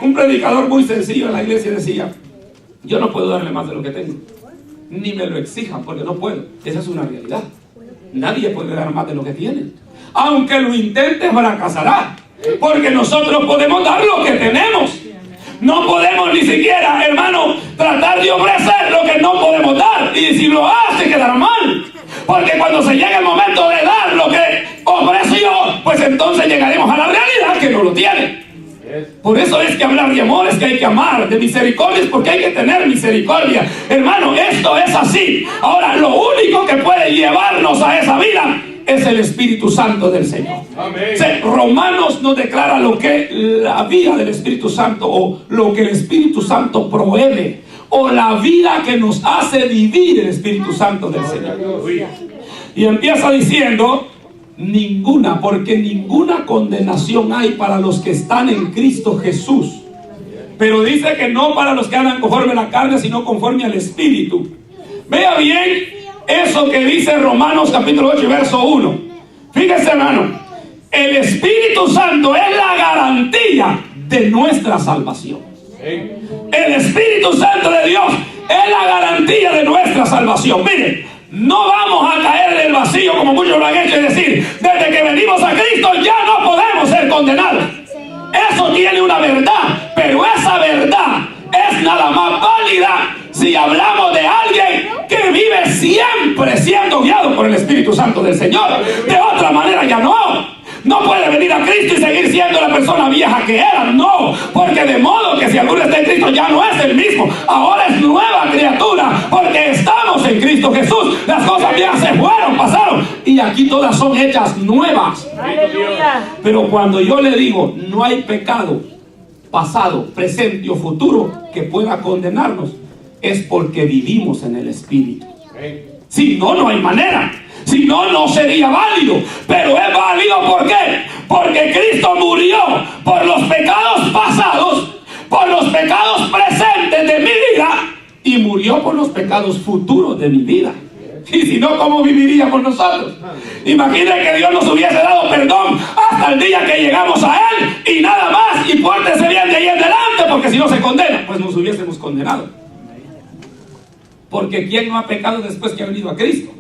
Un predicador muy sencillo en la iglesia decía: yo no puedo darle más de lo que tengo, ni me lo exijan, porque no puedo. Esa es una realidad. Nadie puede dar más de lo que tiene. Aunque lo intente, fracasará, porque nosotros podemos dar lo que tenemos. No podemos ni siquiera, hermano, tratar de ofrecer lo que no podemos dar, y si lo hace quedará mal. Porque cuando se llegue el momento de dar lo que ofreció, pues entonces llegaremos a la realidad que no lo tiene. Por eso es que hablar de amor es que hay que amar, de misericordia es porque hay que tener misericordia. Hermano, esto es así. Ahora, lo único que puede llevarnos a esa vida es el Espíritu Santo del Señor. Amén. Sí, Romanos nos declara lo que la vida del Espíritu Santo, o lo que el Espíritu Santo provee, o la vida que nos hace vivir el Espíritu Santo del Señor. Y empieza diciendo: ninguna, porque ninguna condenación hay para los que están en Cristo Jesús. Pero dice que no para los que andan conforme a la carne, sino conforme al Espíritu. Vea bien eso que dice Romanos capítulo 8, verso 1. Fíjese, hermano, el Espíritu Santo es la garantía de nuestra salvación. El Espíritu Santo de Dios es la garantía de nuestra salvación. Miren, no vamos a caer en el vacío como muchos lo han hecho y decir, desde que venimos a Cristo ya no podemos ser condenados. Eso tiene una verdad, pero esa verdad es nada más válida si hablamos de alguien que vive siempre siendo guiado por el Espíritu Santo del Señor. De otra manera ya no. No puede venir a Cristo y seguir siendo la persona vieja que era. No, porque de modo que si alguno está en Cristo ya no es el mismo. Ahora es nueva criatura porque estamos en Cristo Jesús. Las cosas viejas se fueron, pasaron y aquí todas son hechas nuevas. Aleluya. Pero cuando yo le digo no hay pecado pasado, presente o futuro que pueda condenarnos, es porque vivimos en el Espíritu. Si no, no hay manera. Si no, no sería válido. Pero es válido, ¿por qué? Porque Cristo murió por los pecados pasados, por los pecados presentes de mi vida y murió por los pecados futuros de mi vida. Y si no, ¿cómo viviríamos nosotros? Imaginen que Dios nos hubiese dado perdón hasta el día que llegamos a Él y nada más, y pórtense bien de ahí en adelante, porque si no se condena, pues nos hubiésemos condenado. Porque ¿quién no ha pecado después que ha venido a Cristo?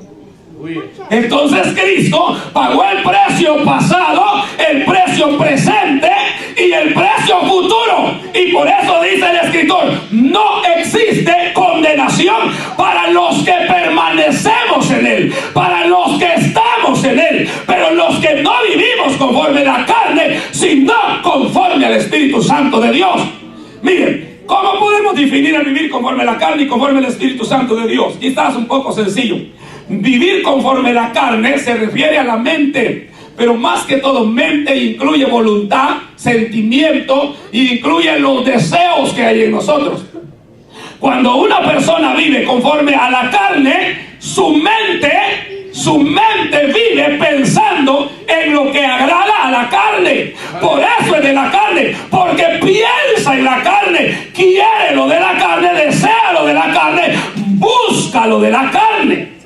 Entonces Cristo pagó el precio pasado, el precio presente y el precio futuro. Y por eso dice el escritor, no existe condenación para los que permanecemos en Él, para los que estamos en Él, pero los que no vivimos conforme a la carne, sino conforme al Espíritu Santo de Dios. Miren, ¿cómo podemos definir el vivir conforme a la carne y conforme al Espíritu Santo de Dios? Quizás un poco sencillo. Vivir conforme a la carne se refiere a la mente, pero más que todo mente incluye voluntad, sentimiento e incluye los deseos que hay en nosotros. Cuando una persona vive conforme a la carne, su mente vive pensando en lo que agrada a la carne. Por eso es de la carne, porque piensa en la carne, quiere lo de la carne, desea lo de la carne, busca lo de la carne.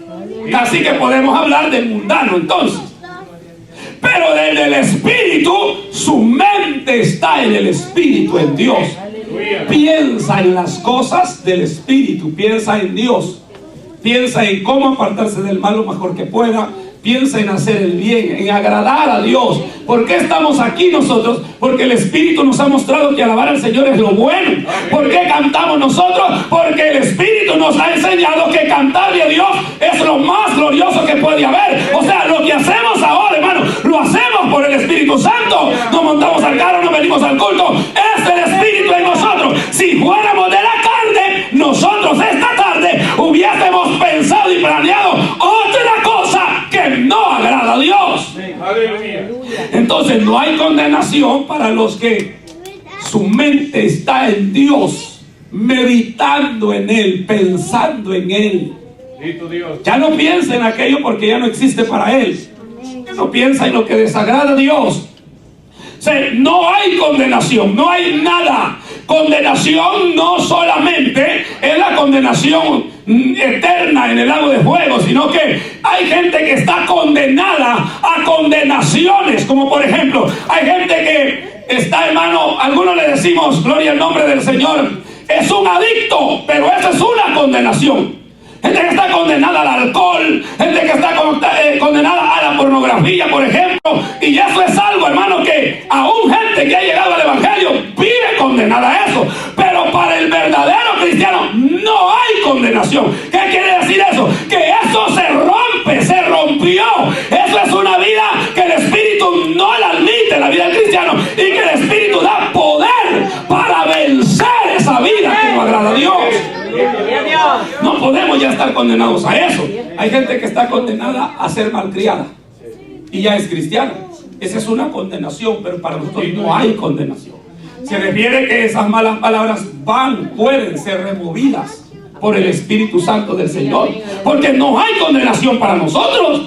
Así que podemos hablar del mundano entonces. Pero desde el Espíritu, su mente está en el Espíritu, en Dios. Piensa en las cosas del Espíritu, piensa en Dios, piensa en cómo apartarse del mal lo mejor que pueda, piensa en hacer el bien, en agradar a Dios. ¿Por qué estamos aquí nosotros? Porque el Espíritu nos ha mostrado que alabar al Señor es lo bueno. ¿Por qué cantamos nosotros? Porque el Espíritu nos ha enseñado que cantarle a Dios es lo más glorioso que puede haber. O sea, lo que hacemos ahora, hermano, lo hacemos por el Espíritu Santo. No montamos al carro, no venimos al culto. Es el Espíritu en nosotros. Si fuéramos de la carne, nosotros esta tarde hubiésemos pensado y planeado otra cosa que no agrada a Dios. Entonces no hay condenación para los que su mente está en Dios, meditando en Él, pensando en Él. Ya no piensa en aquello porque ya no existe para Él. Ya no piensa en lo que desagrada a Dios. O sea, no hay condenación, no hay nada. Condenación no solamente es la condenación eterna en el lago de fuego, sino que hay gente que está condenada a condenaciones, como por ejemplo, hay gente que está, hermano, algunos le decimos, gloria al nombre del Señor, es un adicto, pero esa es una condenación. Gente que está condenada al alcohol, gente que está condenada a la pornografía, por ejemplo. Y eso es algo, hermano, que aún gente que ha llegado al Evangelio vive condenada a eso. Pero para el verdadero cristiano no hay condenación. ¿Qué quiere decir eso? Que eso se rompe, se rompió. Eso es una vida que el Espíritu no la admite, la vida del cristiano. Y que el Espíritu da poder para vencer esa vida que no agrada a Dios. No podemos ya estar condenados a eso. Hay gente que está condenada a ser malcriada y ya es cristiana. Esa es una condenación, pero para nosotros no hay condenación. Se refiere que esas malas palabras pueden ser removidas por el Espíritu Santo del Señor, porque no hay condenación para nosotros.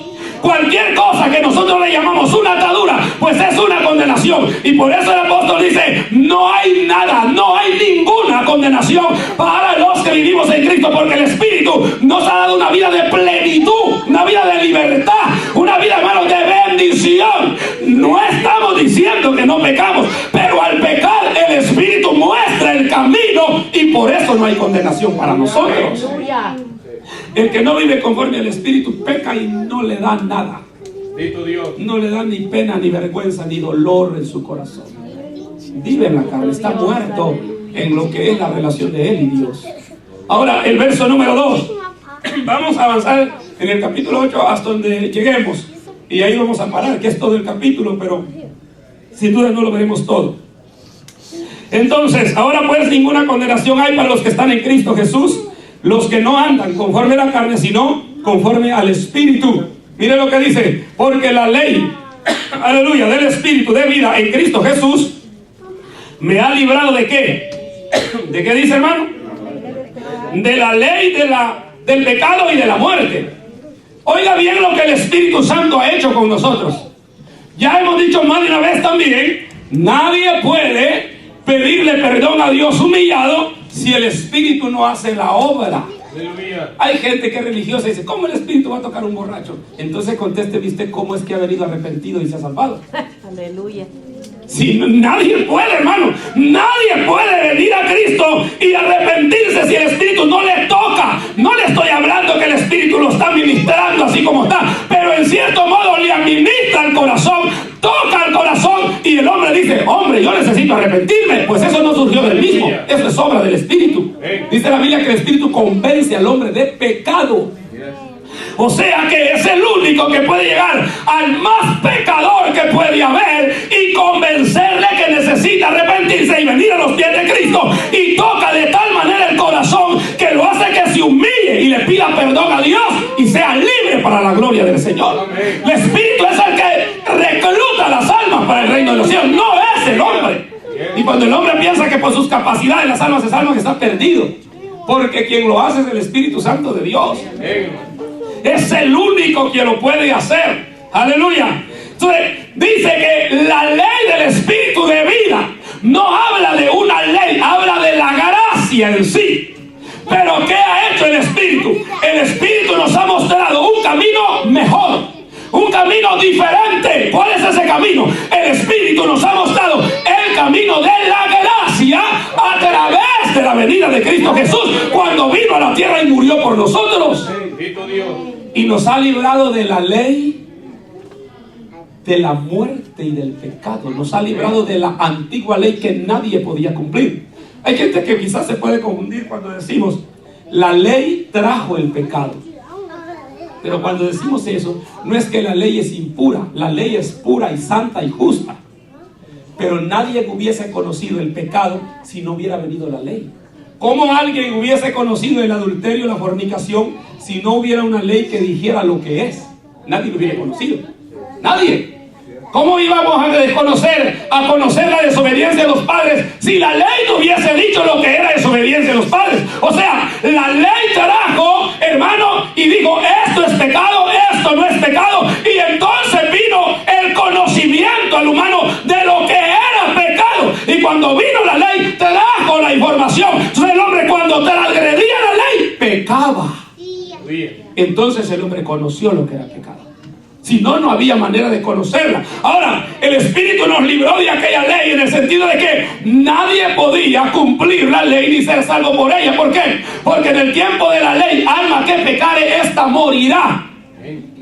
Cualquier cosa que nosotros le llamamos una atadura, pues es una condenación. Y por eso el apóstol dice, no hay nada, no hay ninguna condenación para los que vivimos en Cristo, porque el Espíritu nos ha dado una vida de plenitud, una vida de libertad, una vida, hermanos, de bendición. No estamos diciendo que no pecamos, pero al pecar el Espíritu muestra el camino y por eso no hay condenación para nosotros. El que no vive conforme al Espíritu peca y no le da nada. No le da ni pena, ni vergüenza, ni dolor en su corazón. Vive en la carne, está muerto en lo que es la relación de él y Dios. Ahora, el verso número 2. Vamos a avanzar en el capítulo 8 hasta donde lleguemos. Y ahí vamos a parar, que es todo el capítulo, pero sin duda no lo veremos todo. Entonces, ahora pues ninguna condenación hay para los que están en Cristo Jesús, los que no andan conforme a la carne, sino conforme al Espíritu. Mire lo que dice, porque la ley, aleluya, del Espíritu de vida en Cristo Jesús, me ha librado ¿de qué? ¿De qué dice, hermano? De la ley del pecado y de la muerte. Oiga bien lo que el Espíritu Santo ha hecho con nosotros. Ya hemos dicho más de una vez también, nadie puede pedirle perdón a Dios humillado si el Espíritu no hace la obra. Hay gente que es religiosa y dice, ¿cómo el Espíritu va a tocar a un borracho? Entonces conteste usted cómo es que ha venido arrepentido y se ha salvado. Aleluya. Si nadie puede, hermano, nadie puede venir a Cristo y arrepentirse si el Espíritu no le toca. No le estoy hablando que el Espíritu lo está ministrando así como está, pero en cierto modo le administra el corazón, toca el corazón y el hombre dice, hombre, yo necesito arrepentirme. Pues eso no surgió del mismo, eso es obra del Espíritu. Dice la Biblia que el Espíritu convence al hombre de pecado. O sea que es el único que puede llegar al más pecador que puede haber y convencerle que necesita arrepentirse y venir a los pies de Cristo, y toca de tal manera el corazón que lo hace que se humille y le pida perdón a Dios y sea libre para la gloria del Señor. El Espíritu es el que recluta las almas para el reino de los cielos, no es el hombre. Y cuando el hombre piensa que por sus capacidades las almas se salvan, está perdido, porque quien lo hace es el Espíritu Santo de Dios. Es el único que lo puede hacer. Aleluya. Entonces dice que la ley del Espíritu de vida no habla de una ley, habla de la gracia en sí. Pero ¿qué ha hecho el Espíritu? El Espíritu nos ha mostrado un camino mejor, un camino diferente. ¿Cuál es ese camino? El Espíritu nos ha mostrado el camino de la gracia a través de la venida de Cristo Jesús, cuando vino a la tierra y murió por nosotros. Y nos ha librado de la ley, de la muerte y del pecado. Nos ha librado de la antigua ley que nadie podía cumplir. Hay gente que quizás se puede confundir cuando decimos, la ley trajo el pecado. Pero cuando decimos eso, no es que la ley es impura. La ley es pura y santa y justa. Pero nadie hubiese conocido el pecado si no hubiera venido la ley. ¿Cómo alguien hubiese conocido el adulterio, la fornicación, si no hubiera una ley que dijera lo que es? Nadie lo hubiera conocido. Nadie. ¿Cómo íbamos a conocer la desobediencia de los padres si la ley no hubiese dicho lo que era desobediencia de los padres? O sea, la ley trajo, hermano, y dijo, esto es pecado, esto no es pecado. Y entonces vino el conocimiento al humano de lo que era pecado. Y cuando vino la ley, trajo la información. Entonces el hombre, cuando transgredía la ley, pecaba. Entonces el hombre conoció lo que era pecado. Si no, no había manera de conocerla. Ahora, el Espíritu nos libró de aquella ley en el sentido de que nadie podía cumplir la ley ni ser salvo por ella. ¿Por qué? Porque en el tiempo de la ley, alma que pecare, esta morirá.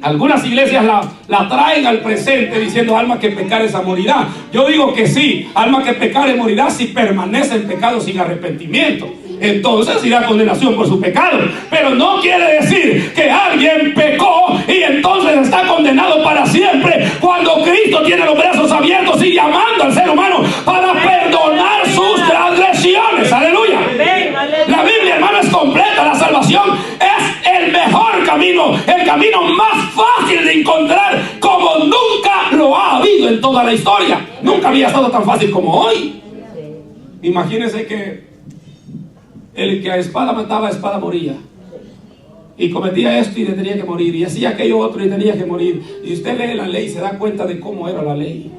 Algunas iglesias la traen al presente diciendo, alma que pecare, esa morirá. Yo digo que sí, alma que pecare morirá si permanece en pecado sin arrepentimiento. Entonces irá a condenación por su pecado. Pero no quiere decir que alguien pecó y entonces está condenado para siempre, cuando Cristo tiene los brazos abiertos y llamando al ser humano para perdonar sus transgresiones. Aleluya. La Biblia, hermano, es completa. La salvación es el mejor camino, el camino más fácil de encontrar, como nunca lo ha habido en toda la historia. Nunca había estado tan fácil como hoy. Imagínense que el que a espada mataba, a espada moría. y cometía esto y le tenía que morir, y hacía aquello otro y tenía que morir. Y usted lee la ley y se da cuenta de cómo era la ley.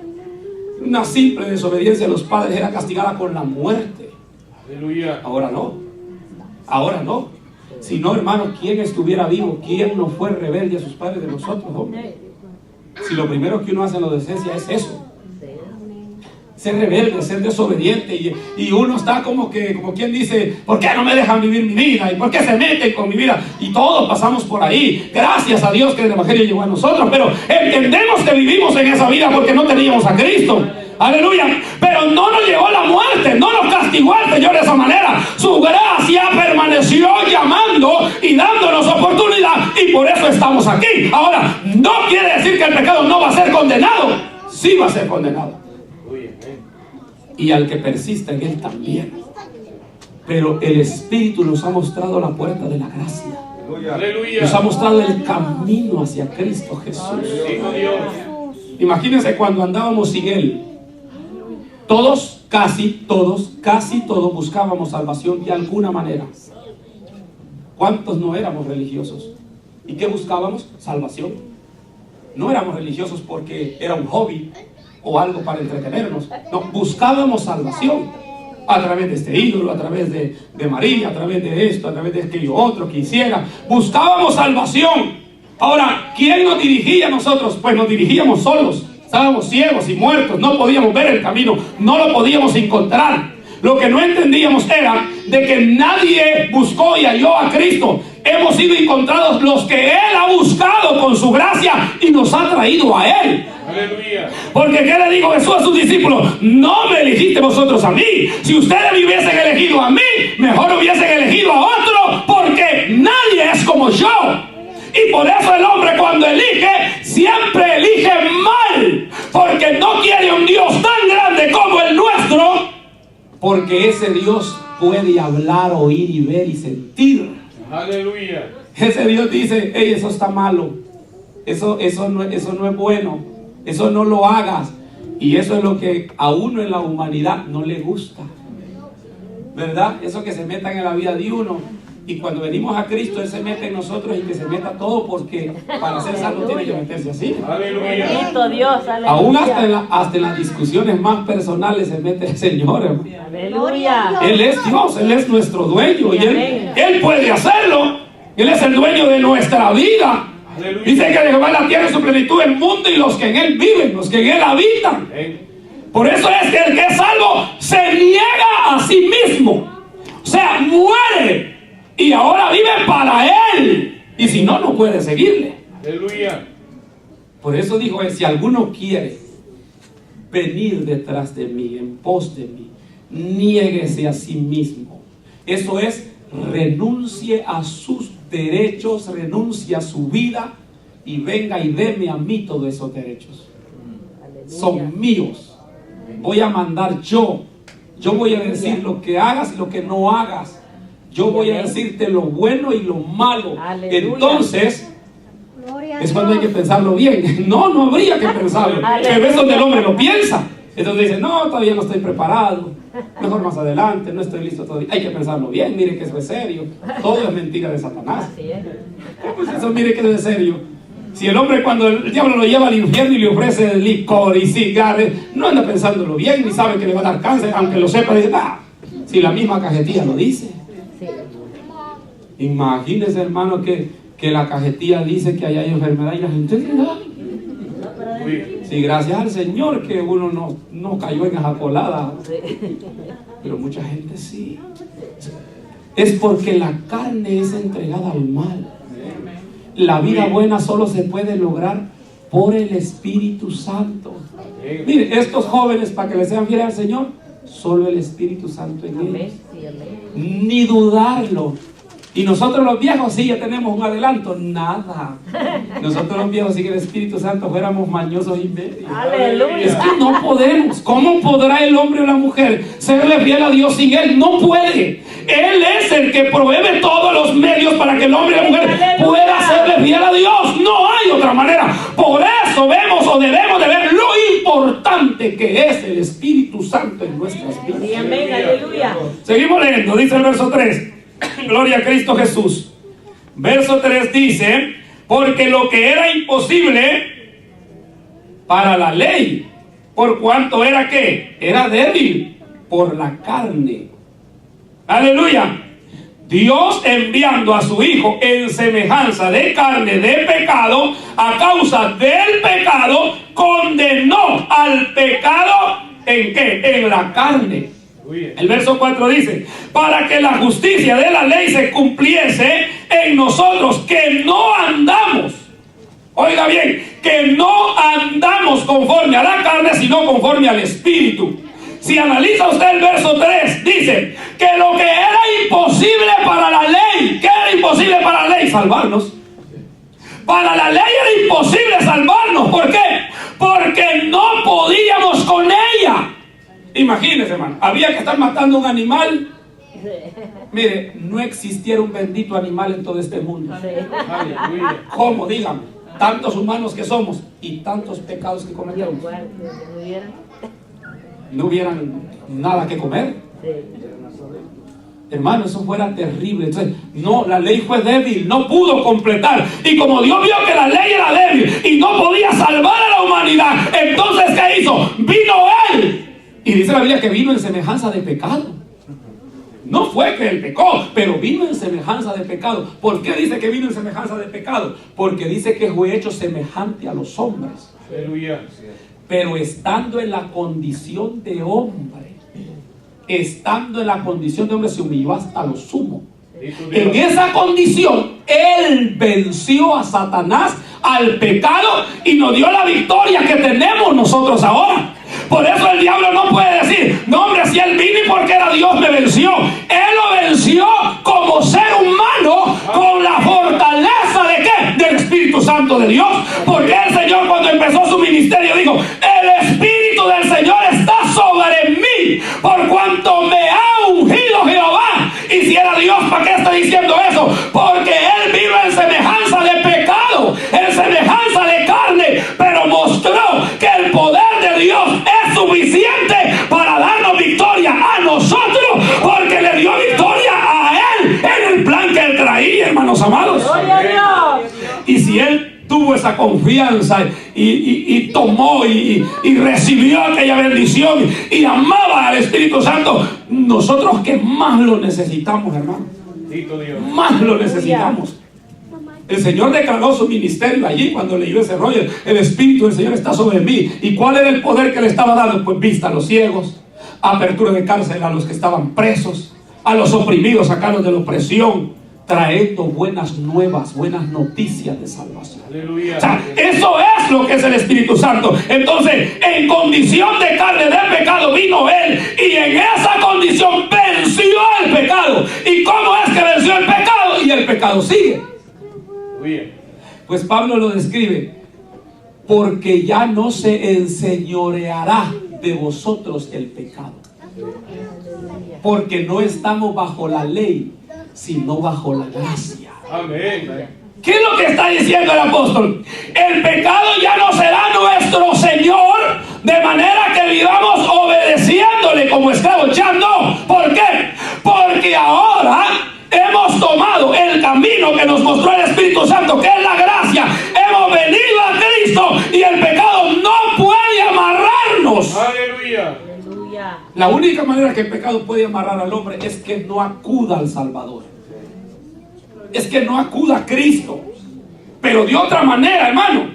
Una simple desobediencia a los padres era castigada con la muerte. Aleluya. Ahora no. Ahora no. Si no, hermano, ¿quién estuviera vivo? ¿Quién no fue rebelde a sus padres de nosotros, hombre? Si lo primero que uno hace en la adolescencia es eso, ser rebelde, ser desobediente, y uno está como quien dice, ¿por qué no me dejan vivir mi vida? ¿Y por qué se meten con mi vida? Y todos pasamos por ahí. Gracias a Dios que el Evangelio llegó a nosotros, pero entendemos que vivimos en esa vida porque no teníamos a Cristo. Aleluya. Pero no nos llegó la muerte, no nos castigó el Señor de esa manera. Su gracia permaneció llamando y dándonos oportunidad, y por eso estamos aquí. Ahora, no quiere decir que el pecado no va a ser condenado. Sí va a ser condenado. Y al que persista en él también. Pero el Espíritu nos ha mostrado la puerta de la gracia. Aleluya. Nos ha mostrado el camino hacia Cristo Jesús. Imagínense cuando andábamos sin Él. Todos, casi todos buscábamos salvación de alguna manera. ¿Cuántos no éramos religiosos? ¿Y qué buscábamos? Salvación. No éramos religiosos porque era un hobby o algo para entretenernos. No, buscábamos salvación a través de este ídolo, a través de María, a través de esto, a través de aquello otro que hiciera. Buscábamos salvación. Ahora, ¿quién nos dirigía a nosotros? Pues nos dirigíamos solos. Estábamos ciegos y muertos, no podíamos ver el camino, no lo podíamos encontrar. Lo que no entendíamos era de que nadie buscó y halló a Cristo. Hemos sido encontrados los que Él ha buscado con su gracia y nos ha traído a Él. Aleluya. Porque ¿qué le dijo Jesús a sus discípulos? No me elegiste vosotros a mí. Si ustedes me hubiesen elegido a mí, mejor hubiesen elegido a otro, porque nadie es como yo. Y por eso el hombre, cuando elige, siempre elige mal, porque no quiere un Dios tan grande como el nuestro, porque ese Dios puede hablar, oír y ver y sentir. Aleluya. Ese Dios dice, hey, eso está malo, eso no es bueno, eso no lo hagas. Y eso es lo que a uno en la humanidad no le gusta, ¿verdad? Eso que se metan en la vida de uno. Y cuando venimos a Cristo, Él se mete en nosotros y que se meta todo, porque para ser salvo tiene que meterse así. Aleluya. Bendito Dios, aleluya. Aún hasta en las discusiones más personales se mete el Señor, hermano. Aleluya. Él es Dios, Él es nuestro dueño, y Él puede hacerlo. Él es el dueño de nuestra vida. Aleluya. Dice que de Jehová la tierra y su plenitud, el mundo y los que en Él viven, los que en Él habitan. Por eso es que el que es salvo se niega a sí mismo, o sea, muere. Y ahora vive para Él. Y si no, no puede seguirle. Aleluya. Por eso dijo Él, si alguno quiere venir detrás de mí, en pos de mí, niéguese a sí mismo. Eso es, renuncie a sus derechos, renuncie a su vida y venga y deme a mí todos esos derechos. Son míos. Voy a mandar yo. Yo voy a decir lo que hagas y lo que no hagas. Yo voy a decirte lo bueno y lo malo. Aleluya. Entonces, es cuando hay que pensarlo bien. No habría que pensarlo. Pero es donde el hombre lo piensa. Entonces dice, no, todavía no estoy preparado. Mejor más adelante, no estoy listo todavía. Hay que pensarlo bien, mire que eso es serio. Todo es mentira de Satanás. Pues eso, mire que eso es serio. Si el hombre, cuando el diablo lo lleva al infierno y le ofrece licor y cigarros, no anda pensándolo bien, ni sabe que le va a dar cáncer, aunque lo sepa, dice, si la misma cajetilla lo dice. Imagínese, hermano, que la cajetilla dice que allá hay enfermedad y la gente no. Sí, gracias al Señor que uno no cayó en esa colada. Pero mucha gente sí. Es porque la carne es entregada al mal. La vida buena solo se puede lograr por el Espíritu Santo. Mire, estos jóvenes, para que les sean fieles al Señor, solo el Espíritu Santo en ellos. Ni dudarlo. Y nosotros los viejos sí ya tenemos un adelanto. Nada. Nosotros los viejos, si que el Espíritu Santo fuéramos mañosos y medios. Aleluya. Es que no podemos. ¿Cómo podrá el hombre o la mujer serle fiel a Dios sin Él? No puede. Él es el que provee todos los medios para que el hombre y la mujer pueda serle fiel a Dios. No hay otra manera. Por eso vemos o debemos de ver lo importante que es el Espíritu Santo en nuestras vidas. Amén, aleluya. Seguimos leyendo, dice el verso 3. Gloria a Cristo Jesús. Verso 3 dice, porque lo que era imposible para la ley, por cuanto era ¿qué? Era débil por la carne. Aleluya. Dios, enviando a su Hijo en semejanza de carne de pecado, a causa del pecado, condenó al pecado ¿en qué? En la carne. El verso 4 dice, para que la justicia de la ley se cumpliese en nosotros, que no andamos, oiga bien, que no andamos conforme a la carne, sino conforme al Espíritu. Si analiza usted el verso 3, dice que lo que era imposible para la ley, ¿qué era imposible para la ley? Salvarnos. Para la ley era imposible salvarnos. ¿Por qué? Porque no podíamos con ella. Imagínese, hermano, había que estar matando un animal. Mire, no existiera un bendito animal en todo este mundo. ¿Cómo? Dígame, tantos humanos que somos y tantos pecados que cometemos. No hubieran nada que comer. Hermano, eso fuera terrible. Entonces, no, la ley fue débil, no pudo completar. Y como Dios vio que la ley era débil y no podía salvar a la humanidad, entonces ¿qué hizo? Vino Él. Y dice la Biblia que vino en semejanza de pecado. No fue que Él pecó, pero vino en semejanza de pecado. ¿Por qué dice que vino en semejanza de pecado? Porque dice que fue hecho semejante a los hombres. Aleluya. Pero estando en la condición de hombre, estando en la condición de hombre, se humilló hasta lo sumo. En esa condición, Él venció a Satanás, al pecado, y nos dio la victoria que tenemos nosotros ahora. Por eso el diablo no puede decir, no hombre, si Él vino y porque era Dios me venció. Él lo venció como ser humano, con la fortaleza de ¿qué? Del Espíritu Santo de Dios. Porque el Señor, cuando empezó su ministerio, dijo, el Espíritu del Señor está sobre mí, por cuanto me ha ungido Jehová. Y si era Dios, ¿para qué está diciendo eso? Porque Él vino en semejanza de pecado, en semejanza de carne, pero mostró que el poder de Dios es suficiente para darnos victoria a nosotros, porque le dio victoria a Él en el plan que Él traía, hermanos amados. Y si Él tuvo esa confianza y tomó y recibió aquella bendición y amaba al Espíritu Santo, nosotros que más lo necesitamos, hermano, más lo necesitamos. El Señor declaró su ministerio allí cuando leyó ese rollo. El Espíritu del Señor está sobre mí. ¿Y cuál era el poder que le estaba dando? Pues vista a los ciegos, apertura de cárcel a los que estaban presos, a los oprimidos, sacarlos de la opresión, trayendo buenas nuevas, buenas noticias de salvación. Aleluya. O sea, eso es lo que es el Espíritu Santo. Entonces, en condición de carne de pecado vino Él, y en esa condición venció el pecado. ¿Y cómo es que venció el pecado? Y el pecado sigue. Pues Pablo lo describe, porque ya no se enseñoreará de vosotros el pecado, porque no estamos bajo la ley, sino bajo la gracia. Amén. ¿Qué es lo que está diciendo el apóstol? El pecado ya no será nuestro Señor, de manera que vivamos obedeciéndole como esclavos. Ya no. ¿Por qué? Porque ahora hemos tomado el camino que nos mostró el Espíritu Santo, que es la gracia. Hemos venido a Cristo y el pecado no puede amarrarnos. Aleluya. La única manera que el pecado puede amarrar al hombre es que no acuda al Salvador, es que no acuda a Cristo. Pero de otra manera, hermano,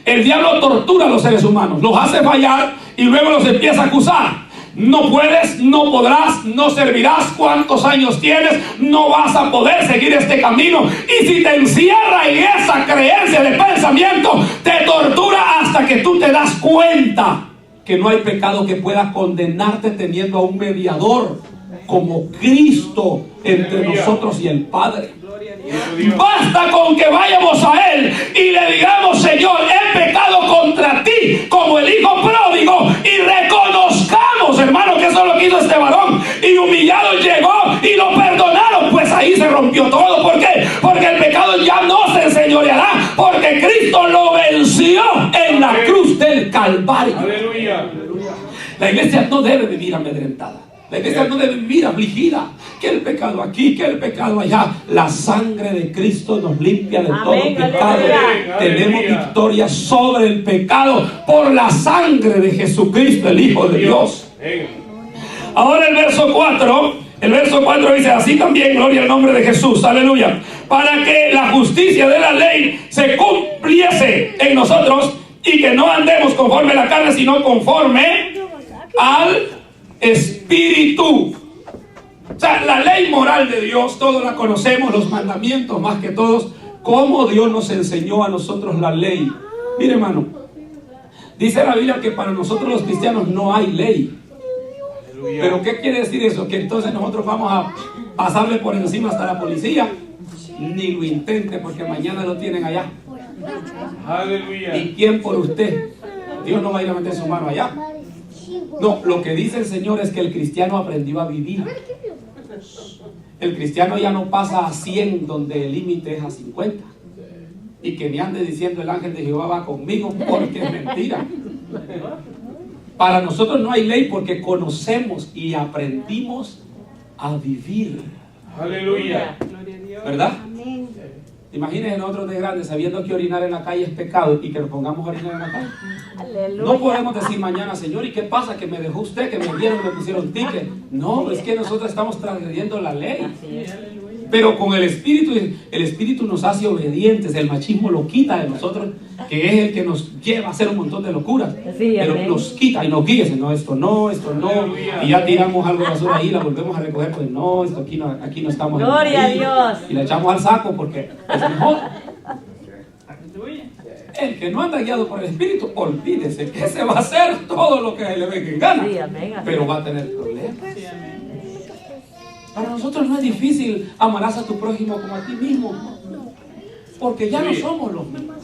el diablo tortura a los seres humanos, los hace fallar y luego los empieza a acusar. No puedes, no podrás, no servirás, cuántos años tienes, no vas a poder seguir este camino. Y si te encierra en esa creencia de pensamiento, te tortura hasta que tú te das cuenta que no hay pecado que pueda condenarte, teniendo a un mediador como Cristo entre nosotros y el Padre. Basta con que vayamos a Él y le digamos: Señor, he pecado contra ti, como el hijo pródigo, y reconozcamos, hermano, que eso es lo que hizo este varón, y humillado llegó y lo perdonaron. Pues ahí se rompió todo. ¿Por qué? Porque el pecado ya no se enseñoreará, porque Cristo lo venció en la cruz del Calvario. Aleluya. La iglesia no debe vivir amedrentada. La iglesia no debe vivir afligida, que el pecado aquí, que el pecado allá. La sangre de Cristo nos limpia de todo pecado. Tenemos victoria sobre el pecado por la sangre de Jesucristo, el Hijo de Dios. Ahora el verso 4 dice: así también, gloria al nombre de Jesús, aleluya, para que la justicia de la ley se cumpliese en nosotros, y que no andemos conforme a la carne, sino conforme al Espíritu. O sea, la ley moral de Dios, todos la conocemos, los mandamientos más que todos. Cómo Dios nos enseñó a nosotros la ley. Mire, hermano, dice la Biblia que para nosotros los cristianos no hay ley. Pero ¿qué quiere decir eso? Que entonces nosotros vamos a pasarle por encima hasta la policía. Ni lo intente, porque mañana lo tienen allá. Aleluya. ¿Y quién por usted? Dios no va a ir a meter su mano allá. No, lo que dice el Señor es que el cristiano aprendió a vivir. El cristiano ya no pasa a 100 donde el límite es a 50. Y que me ande diciendo el ángel de Jehová va conmigo, porque es mentira. Para nosotros no hay ley porque conocemos y aprendimos a vivir. Aleluya. ¿Verdad? Imagínense nosotros de grandes sabiendo que orinar en la calle es pecado y que nos pongamos a orinar en la calle. Aleluya. No podemos decir mañana: Señor, ¿y qué pasa? Que me dejó usted, que me dieron, me pusieron ticket. No, es que nosotros estamos transgrediendo la ley. Pero con el Espíritu nos hace obedientes. El machismo lo quita de nosotros, que es el que nos lleva a hacer un montón de locuras. Pero nos quita y nos guía. No, esto no. Y ya tiramos algo de basura ahí, la volvemos a recoger. Pues no, esto aquí no estamos. Gloria a Dios. Y la echamos al saco porque es mejor. El que no anda guiado por el Espíritu, olvídese que se va a hacer todo lo que le venga en gana. Pero va a tener problemas. Para nosotros no es difícil amarás a tu prójimo como a ti mismo, porque ya no somos los mismos.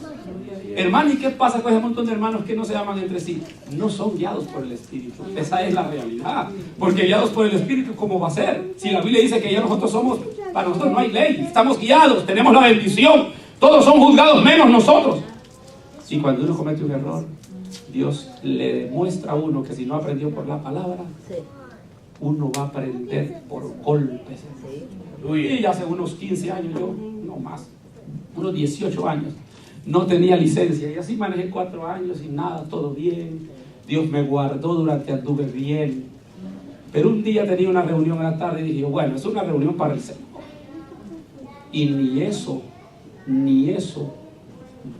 Hermano, ¿y qué pasa con ese montón de hermanos que no se aman entre sí? No son guiados por el Espíritu. Esa es la realidad. Porque guiados por el Espíritu, ¿cómo va a ser? Si la Biblia dice que ya nosotros somos, para nosotros no hay ley, estamos guiados, tenemos la bendición, todos son juzgados menos nosotros. Y cuando uno comete un error, Dios le demuestra a uno que si no aprendió por la palabra, uno va a aprender por golpes. Y hace unos 15 años, yo, no más, unos 18 años, no tenía licencia. Y así manejé 4 años y nada, todo bien. Dios me guardó durante anduve bien. Pero un día tenía una reunión en la tarde y dije, bueno, es una reunión para el Señor. Y ni eso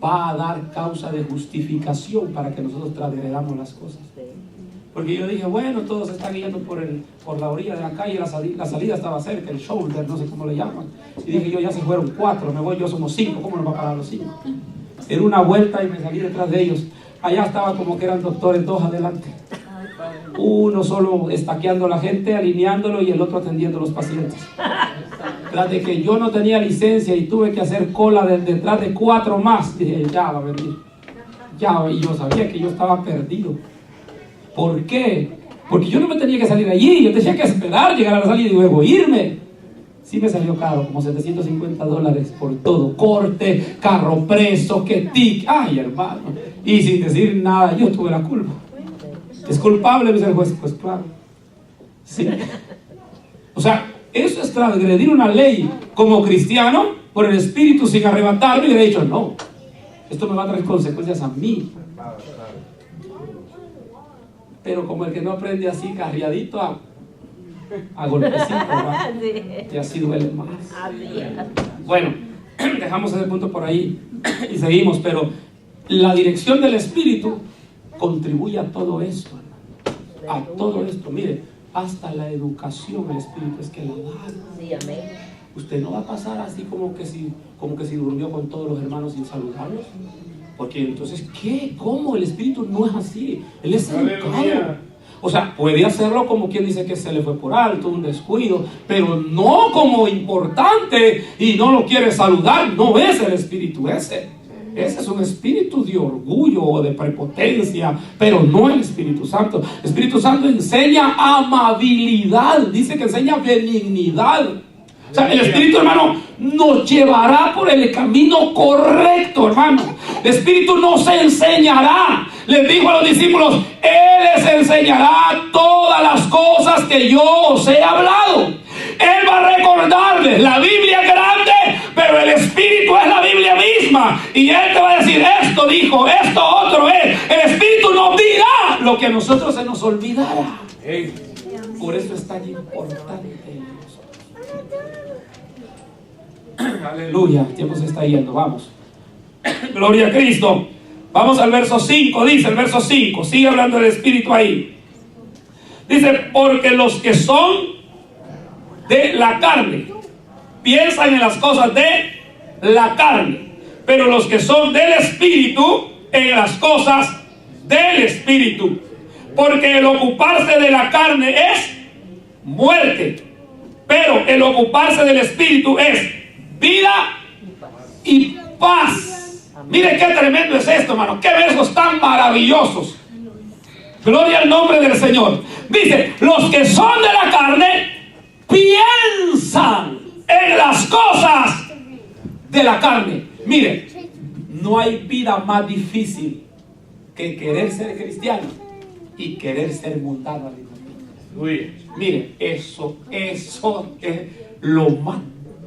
va a dar causa de justificación para que nosotros transgredamos las cosas. Porque yo dije, bueno, todos están yendo por la orilla de la calle, la salida estaba cerca, el shoulder, no sé cómo le llaman. Y dije yo, ya se fueron 4, me voy yo, somos 5, ¿cómo nos va a parar los 5? Era una vuelta y me salí detrás de ellos. Allá estaba como que eran doctores, 2 adelante. Uno solo estaqueando a la gente, alineándolo, y el otro atendiendo a los pacientes. Tras de que yo no tenía licencia y tuve que hacer cola detrás de 4 más, dije, ya va a venir. Ya, y yo sabía que yo estaba perdido. ¿Por qué? Porque yo no me tenía que salir allí, yo tenía que esperar llegar a la salida y luego irme. Sí me salió caro, como $750 por todo, corte, carro preso, que tic, ay hermano. Y sin decir nada, yo tuve la culpa. ¿Es culpable? Me dice el juez, pues claro. Sí. O sea, eso es transgredir una ley como cristiano por el Espíritu sin arrebatarme, y le he dicho, no, esto me va a traer consecuencias a mí. Pero como el que no aprende así, carriadito a golpecito, y así duele más. Bueno, dejamos ese punto por ahí y seguimos, pero la dirección del Espíritu contribuye a todo esto, hermano. A todo esto, mire, hasta la educación el Espíritu es que la da. Usted no va a pasar así como que si durmió con todos los hermanos sin saludarlos. Porque entonces, ¿qué? ¿Cómo? El Espíritu no es así. Él es educado. O sea, puede hacerlo como quien dice que se le fue por alto, un descuido, pero no como importante y no lo quiere saludar. No es el Espíritu ese. Ese es un espíritu de orgullo o de prepotencia, pero no el Espíritu Santo. El Espíritu Santo enseña amabilidad, dice que enseña benignidad. O sea, el Espíritu, hermano, nos llevará por el camino correcto, hermano. El Espíritu nos enseñará. Les dijo a los discípulos, Él les enseñará todas las cosas cosas que yo os he hablado. Él va a recordarles. La Biblia es grande, pero el Espíritu es la Biblia misma. Y Él te va a decir, esto dijo, esto otro es. El Espíritu nos dirá lo que a nosotros se nos olvidara. Por eso es tan importante. Aleluya, el tiempo se está yendo, vamos. Gloria a Cristo. Vamos al verso 5, dice el verso 5, sigue hablando del Espíritu ahí. Dice, porque los que son de la carne piensan en las cosas de la carne, pero los que son del Espíritu en las cosas del Espíritu. Porque el ocuparse de la carne es muerte, pero el ocuparse del Espíritu es vida y paz. Mire qué tremendo es esto, hermano. Qué versos tan maravillosos. Gloria al nombre del Señor. Dice, los que son de la carne piensan en las cosas de la carne. Mire, no hay vida más difícil que querer ser cristiano y querer ser mundano al mismo tiempo. Mire, eso es lo más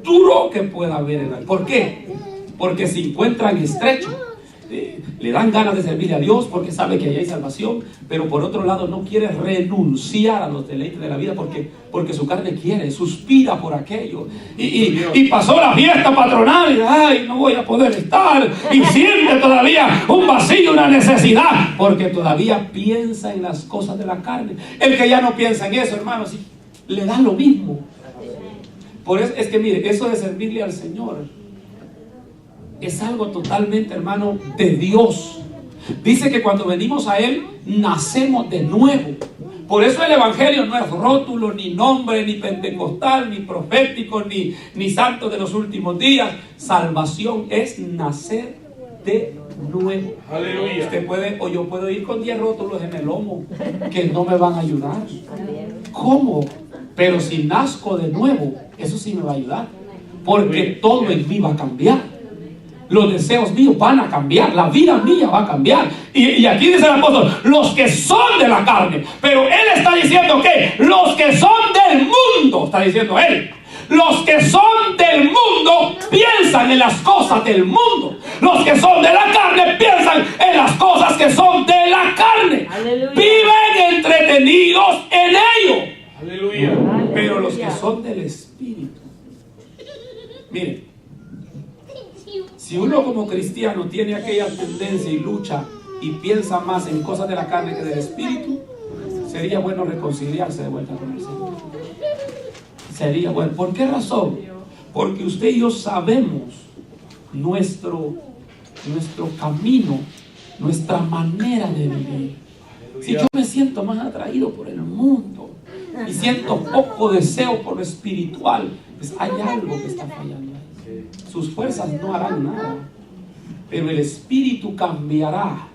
duro que pueda haber en la vida. ¿Por qué? Porque se encuentran estrechos, le dan ganas de servirle a Dios porque sabe que ahí hay salvación, pero por otro lado no quiere renunciar a los deleites de la vida porque su carne quiere, suspira por aquello. Y pasó la fiesta patronal y ay, no voy a poder estar, y siente todavía un vacío, una necesidad, porque todavía piensa en las cosas de la carne. El que ya no piensa en eso, hermano, sí, le da lo mismo. Por eso es que mire, eso de servirle al Señor es algo totalmente, hermano, de Dios. Dice que cuando venimos a Él, nacemos de nuevo. Por eso el Evangelio no es rótulo, ni nombre, ni pentecostal, ni profético, ni santo de los últimos días. Salvación es nacer de nuevo. Aleluya. Usted puede, o yo puedo ir con 10 rótulos en el lomo que no me van a ayudar. ¿Cómo? Pero si nazco de nuevo, eso sí me va a ayudar. Porque todo en mí va a cambiar. Los deseos míos van a cambiar, la vida mía va a cambiar. Y aquí dice el apóstol, los que son de la carne. Pero él está diciendo que los que son del mundo, está diciendo él, los que son del mundo piensan en las cosas del mundo. Los que son de la carne piensan en las cosas que son de la carne. Aleluya. Viven entretenidos en ello. Aleluya. Pero los que son del Espíritu, miren, si uno como cristiano tiene aquella tendencia y lucha y piensa más en cosas de la carne que del Espíritu, sería bueno reconciliarse de vuelta con el Señor. Sería bueno. ¿Por qué razón? Porque usted y yo sabemos nuestro camino, nuestra manera de vivir. Si yo me siento más atraído por el mundo y siento poco deseo por lo espiritual, pues hay algo que está fallando. Sus fuerzas no harán nada, pero el Espíritu cambiará.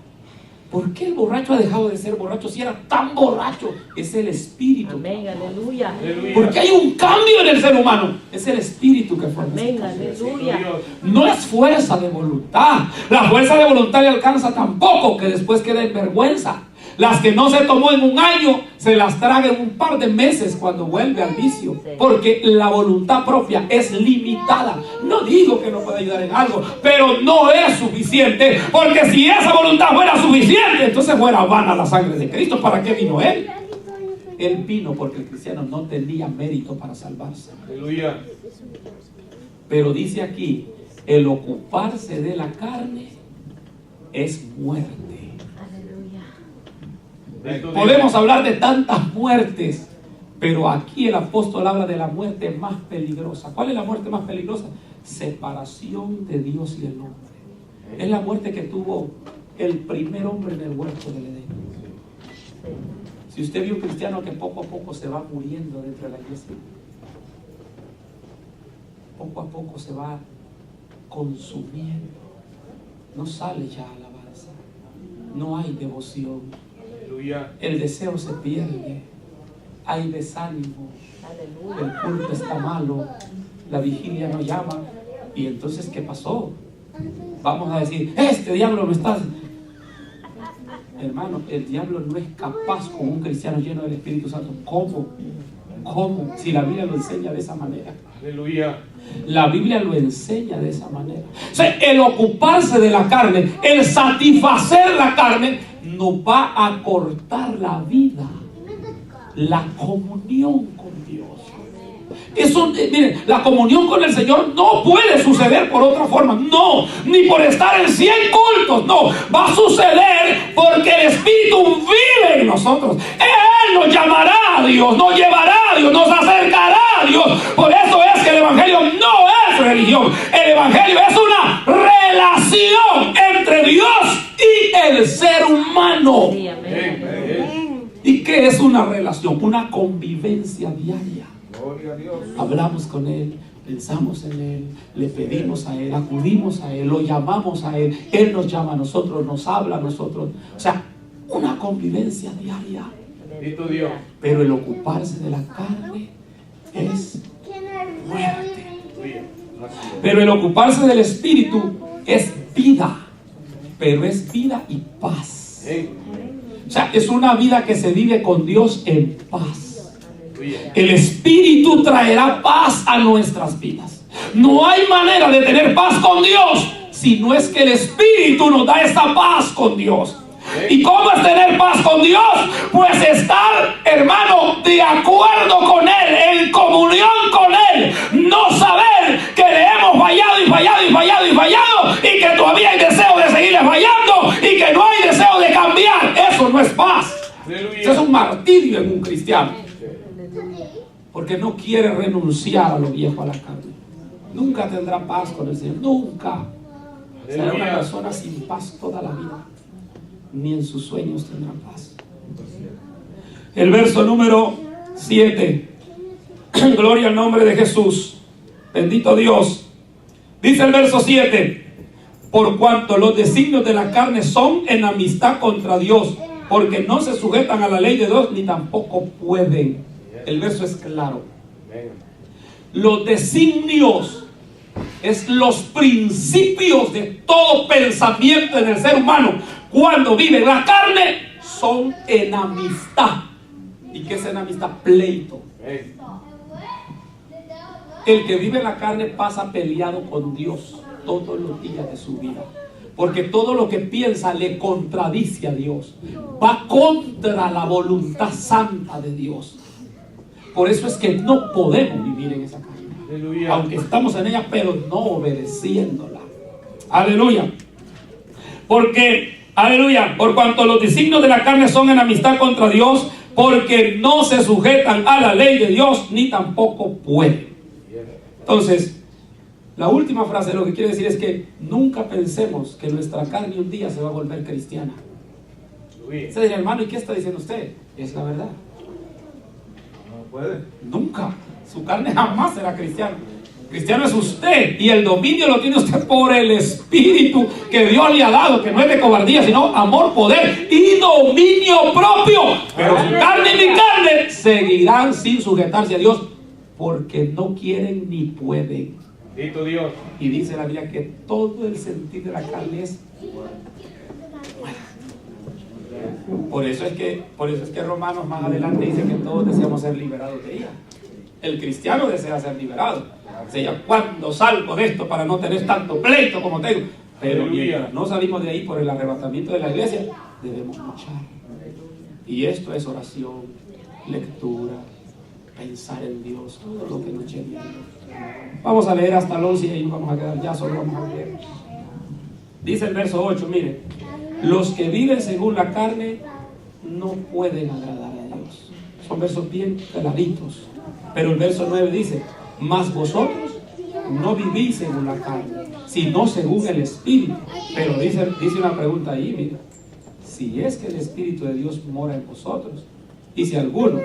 ¿Por qué el borracho ha dejado de ser borracho si era tan borracho? Es el Espíritu. Amén, aleluya. Porque hay un cambio en el ser humano. Es el Espíritu que forma. Amén, aleluya. No es fuerza de voluntad. La fuerza de voluntad le alcanza tampoco, que después queda en vergüenza. Las que no se tomó en un año, se las traga en un par de meses cuando vuelve al vicio. Porque la voluntad propia es limitada. No digo que no pueda ayudar en algo, pero no es suficiente. Porque si esa voluntad fuera suficiente, entonces fuera vana la sangre de Cristo. ¿Para qué vino Él? Él vino porque el cristiano no tenía mérito para salvarse. Aleluya. Pero dice aquí, el ocuparse de la carne es muerte. Podemos hablar de tantas muertes, pero aquí el apóstol habla de la muerte más peligrosa. ¿Cuál es la muerte más peligrosa? Separación de Dios y el hombre. Es la muerte que tuvo el primer hombre en el huerto del Edén. Si usted vio un cristiano que poco a poco se va muriendo dentro de la iglesia, poco a poco se va consumiendo, no sale ya alabanza, no hay devoción. El deseo se pierde, hay desánimo, el culto está malo, la vigilia no llama. Y entonces, ¿qué pasó? Vamos a decir, este diablo me está... hermano, el diablo no es capaz con un cristiano lleno del Espíritu Santo. ¿Cómo? ¿Cómo? Si la Biblia lo enseña de esa manera. Aleluya. La Biblia lo enseña de esa manera. O sea, el ocuparse de la carne, el satisfacer la carne, nos va a cortar la vida, la comunión con Dios. Eso, miren, la comunión con el Señor no puede suceder por otra forma. No, ni por estar en 100 cultos. No, va a suceder porque el Espíritu vive en nosotros. Él nos llamará a Dios, nos llevará a Dios, nos acercará a Dios. Por eso es que el Evangelio no es religión. El Evangelio es una relación entre Dios y el ser humano. Sí, amén. ¿Y qué es una relación? Una convivencia diaria. Gloria a Dios. Hablamos con Él, pensamos en Él, le pedimos a Él, acudimos a Él, lo llamamos a Él, Él nos llama a nosotros, nos habla a nosotros. O sea, una convivencia diaria. Bendito Dios. Pero el ocuparse de la carne es muerte. Pero el ocuparse del Espíritu es vida. Pero es vida y paz. O sea, es una vida que se vive con Dios en paz. El Espíritu traerá paz a nuestras vidas. No hay manera de tener paz con Dios si no es que el Espíritu nos da esta paz con Dios. ¿Y cómo es tener paz con Dios? Pues estar, hermano, de acuerdo con Él, en comunión con Él. No saber que le hemos fallado y fallado y fallado y fallado y que todavía hay deseo de seguirle fallando y que no hay deseo de cambiar. Eso no es paz. Eso es un martirio en un cristiano. Porque no quiere renunciar a lo viejo, a la carne. Nunca tendrá paz con el Señor. Nunca. Será una persona sin paz toda la vida. Ni en sus sueños tendrá paz. El verso número 7. Gloria al nombre de Jesús. Bendito Dios. Dice el verso 7. Por cuanto los designios de la carne son enemistad contra Dios, porque no se sujetan a la ley de Dios, ni tampoco pueden. El verso es claro. Los designios es los principios de todo pensamiento en el ser humano. Cuando vive la carne, son enemistad. ¿Y qué es enemistad? Pleito. El que vive la carne pasa peleado con Dios todos los días de su vida. Porque todo lo que piensa le contradice a Dios. Va contra la voluntad santa de Dios. Por eso es que no podemos vivir en esa carne. Aleluya. Aunque estamos en ella, pero no obedeciéndola. Aleluya. Porque, aleluya, por cuanto los designios de la carne son enemistad contra Dios, porque no se sujetan a la ley de Dios, ni tampoco pueden. Entonces, la última frase lo que quiere decir es que nunca pensemos que nuestra carne un día se va a volver cristiana. Usted dirá, hermano, ¿y qué está diciendo usted? Es la verdad. Puede. Nunca. Su carne jamás será cristiana. Cristiano es usted y el dominio lo tiene usted por el Espíritu que Dios le ha dado, que no es de cobardía, sino amor, poder y dominio propio. Pero su carne y mi carne seguirán sin sujetarse a Dios porque no quieren ni pueden. Bendito Dios. Y dice la Biblia que todo el sentir de la carne es Por eso es que Romanos más adelante dice que todos deseamos ser liberados de ella. El cristiano desea ser liberado. O sea, ¿cuándo salgo de esto para no tener tanto pleito como tengo? Pero mientras no salimos de ahí por el arrebatamiento de la iglesia, debemos luchar. Y esto es oración, lectura, pensar en Dios, todo lo que nos lleve. Vamos a leer hasta el 11 y ahí nos vamos a quedar, ya solo vamos a leer. Dice el verso 8, mire, los que viven según la carne no pueden agradar a Dios. Son versos bien claritos. Pero el verso 9 dice, mas vosotros no vivís según la carne, sino según el Espíritu. Pero dice una pregunta ahí, mira, si es que el Espíritu de Dios mora en vosotros, y si alguno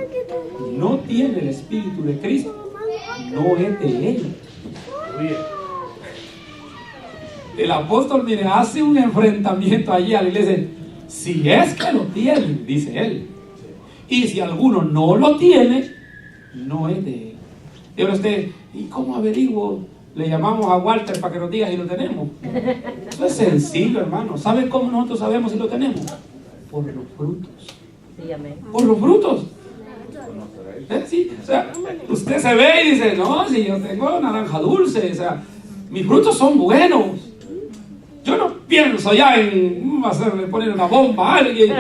no tiene el Espíritu de Cristo, no es de Él. El apóstol, mire, hace un enfrentamiento allí a la iglesia. Si es que lo tiene, dice él, y si alguno no lo tiene, no es de él. Y ahora usted, ¿y cómo averiguo? Le llamamos a Walter para que nos diga si lo tenemos. Eso es sencillo, hermano. ¿Saben cómo nosotros sabemos si lo tenemos? por los frutos. Sí, amén. Por los frutos. Sí, o sea, usted se ve y dice, no, si yo tengo naranja dulce, o sea, mis frutos son buenos. Yo no pienso ya en poner una bomba a alguien.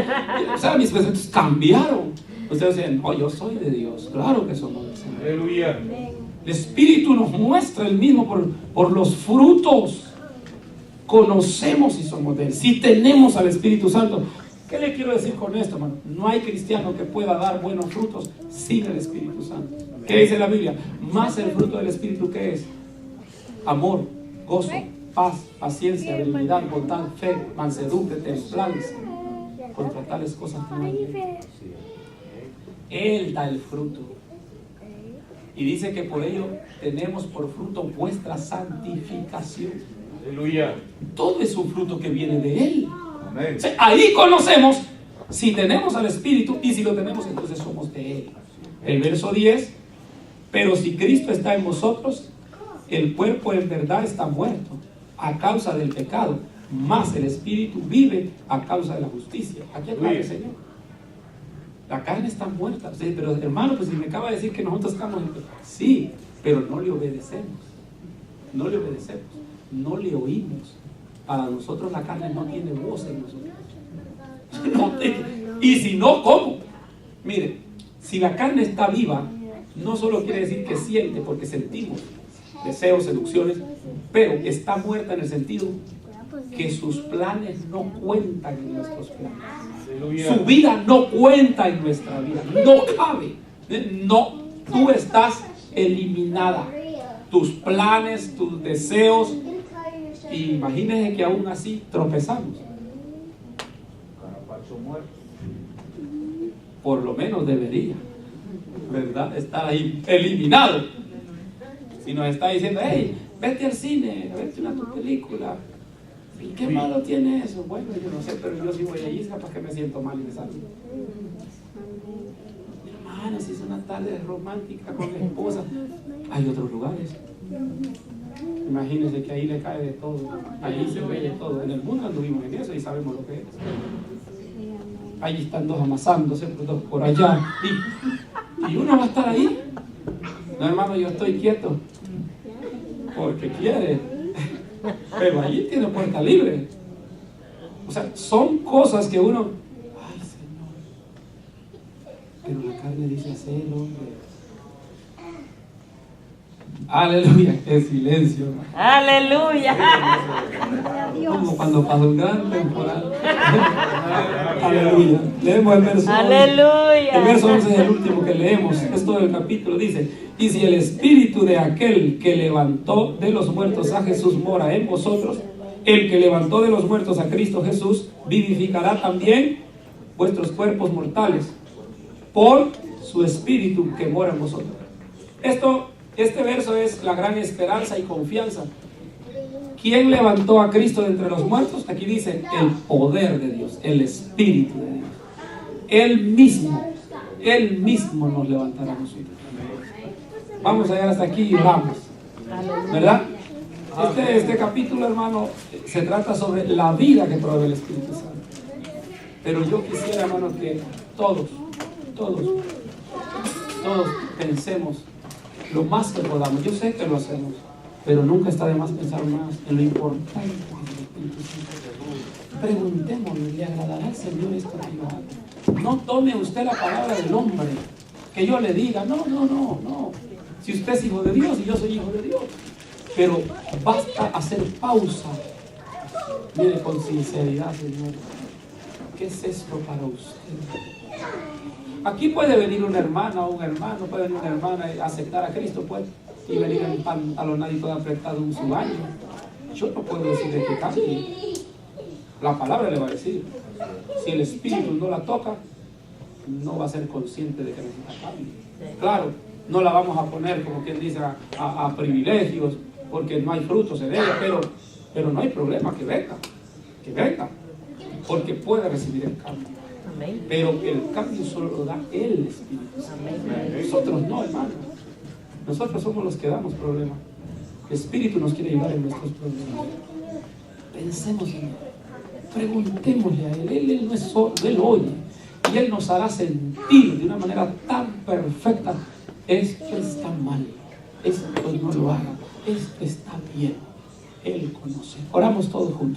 O sea, mis pensamientos cambiaron. Ustedes dicen, oh, yo soy de Dios. Claro que somos del Señor. Aleluya. El Espíritu nos muestra el mismo por los frutos. Conocemos si somos de Él, si tenemos al Espíritu Santo. ¿Qué le quiero decir con esto, hermano? No hay cristiano que pueda dar buenos frutos sin el Espíritu Santo. ¿Qué dice la Biblia? Más el fruto del Espíritu, ¿qué es? Amor, gozo, paz, paciencia, benignidad, bondad, fe, mansedumbre, templanza. Contra tales cosas no hay ley. Él da el fruto. Y dice que por ello tenemos por fruto vuestra santificación. Aleluya. Todo es un fruto que viene de Él. Amén. O sea, ahí conocemos si tenemos al Espíritu, y si lo tenemos, entonces somos de Él. El verso 10, pero si Cristo está en vosotros, el cuerpo en verdad está muerto a causa del pecado, mas el Espíritu vive a causa de la justicia. Aquí está el Señor. La carne está muerta. Sí, pero hermano, pues si me acaba de decir que nosotros estamos en pecado. Sí, pero no le obedecemos. No le obedecemos. No le oímos. Para nosotros la carne no tiene voz en nosotros. Y si no, ¿cómo? Mire, si la carne está viva, no solo quiere decir que siente, porque sentimos deseos, seducciones, pero está muerta en el sentido que sus planes no cuentan en nuestros planes. Su vida no cuenta en nuestra vida, no cabe. No, tú estás eliminada. Tus planes, tus deseos. Y imagínense que aún así tropezamos. Por lo menos debería, ¿verdad?, estar ahí eliminado. Si nos está diciendo, hey, vete al cine, vete a tu película. ¿Y qué malo tiene eso? Bueno, yo no sé, pero yo sí voy allí, capaz que me siento mal y me salgo. Hermano, si es una tarde romántica con la esposa, hay otros lugares. Imagínense que ahí le cae de todo, ahí se ve de todo. En el mundo anduvimos en eso y sabemos lo que es. Ahí están dos amasándose, dos por allá. Y uno va a estar ahí. No, hermano, yo estoy quieto porque quiere, pero allí tiene puerta libre. O sea, son cosas que uno, ay, Señor, pero la carne dice hacer, hombre. Aleluya, qué silencio. Aleluya. Como cuando pasa un gran temporal. Aleluya. Leemos el verso 11. Aleluya. El verso 11 es el último que leemos. Es todo el capítulo. Dice, y si el espíritu de aquel que levantó de los muertos a Jesús mora en vosotros, el que levantó de los muertos a Cristo Jesús vivificará también vuestros cuerpos mortales por su espíritu que mora en vosotros. Este verso es la gran esperanza y confianza. ¿Quién levantó a Cristo de entre los muertos? Aquí dice el poder de Dios, el Espíritu de Dios. Él mismo nos levantará a nosotros. Vamos a llegar hasta aquí y vamos. ¿Verdad? Este capítulo, hermano, se trata sobre la vida que provee el Espíritu Santo. Pero yo quisiera, hermano, que todos pensemos lo más que podamos. Yo sé que lo hacemos, pero nunca está de más pensar más en lo importante del Espíritu Santo. Preguntémosle, ¿le agradará al Señor esto que yo hago? No tome usted la palabra del hombre, que yo le diga, no. Si usted es hijo de Dios y yo soy hijo de Dios, pero basta hacer pausa. Mire, con sinceridad, Señor, ¿qué es esto para usted? Aquí puede venir una hermana o un hermano, puede venir una hermana y aceptar a Cristo, pues, y venir en pantalonadito apretado en su baño. Yo no puedo decirle que cambie. La palabra le va a decir. Si el Espíritu no la toca, no va a ser consciente de que necesita cambio. Claro, no la vamos a poner, como quien dice, a privilegios, porque no hay frutos en ella, pero no hay problema, que venga, porque puede recibir el cambio. Pero el cambio solo lo da el Espíritu Santo. Nosotros no, hermano. Nosotros somos los que damos problemas. El Espíritu nos quiere ayudar en nuestros problemas. Pensemos en él. Preguntémosle a Él no es solo, Él oye y Él nos hará sentir de una manera tan perfecta: esto está mal, esto no lo haga, esto está bien. Él conoce. Oramos todos juntos.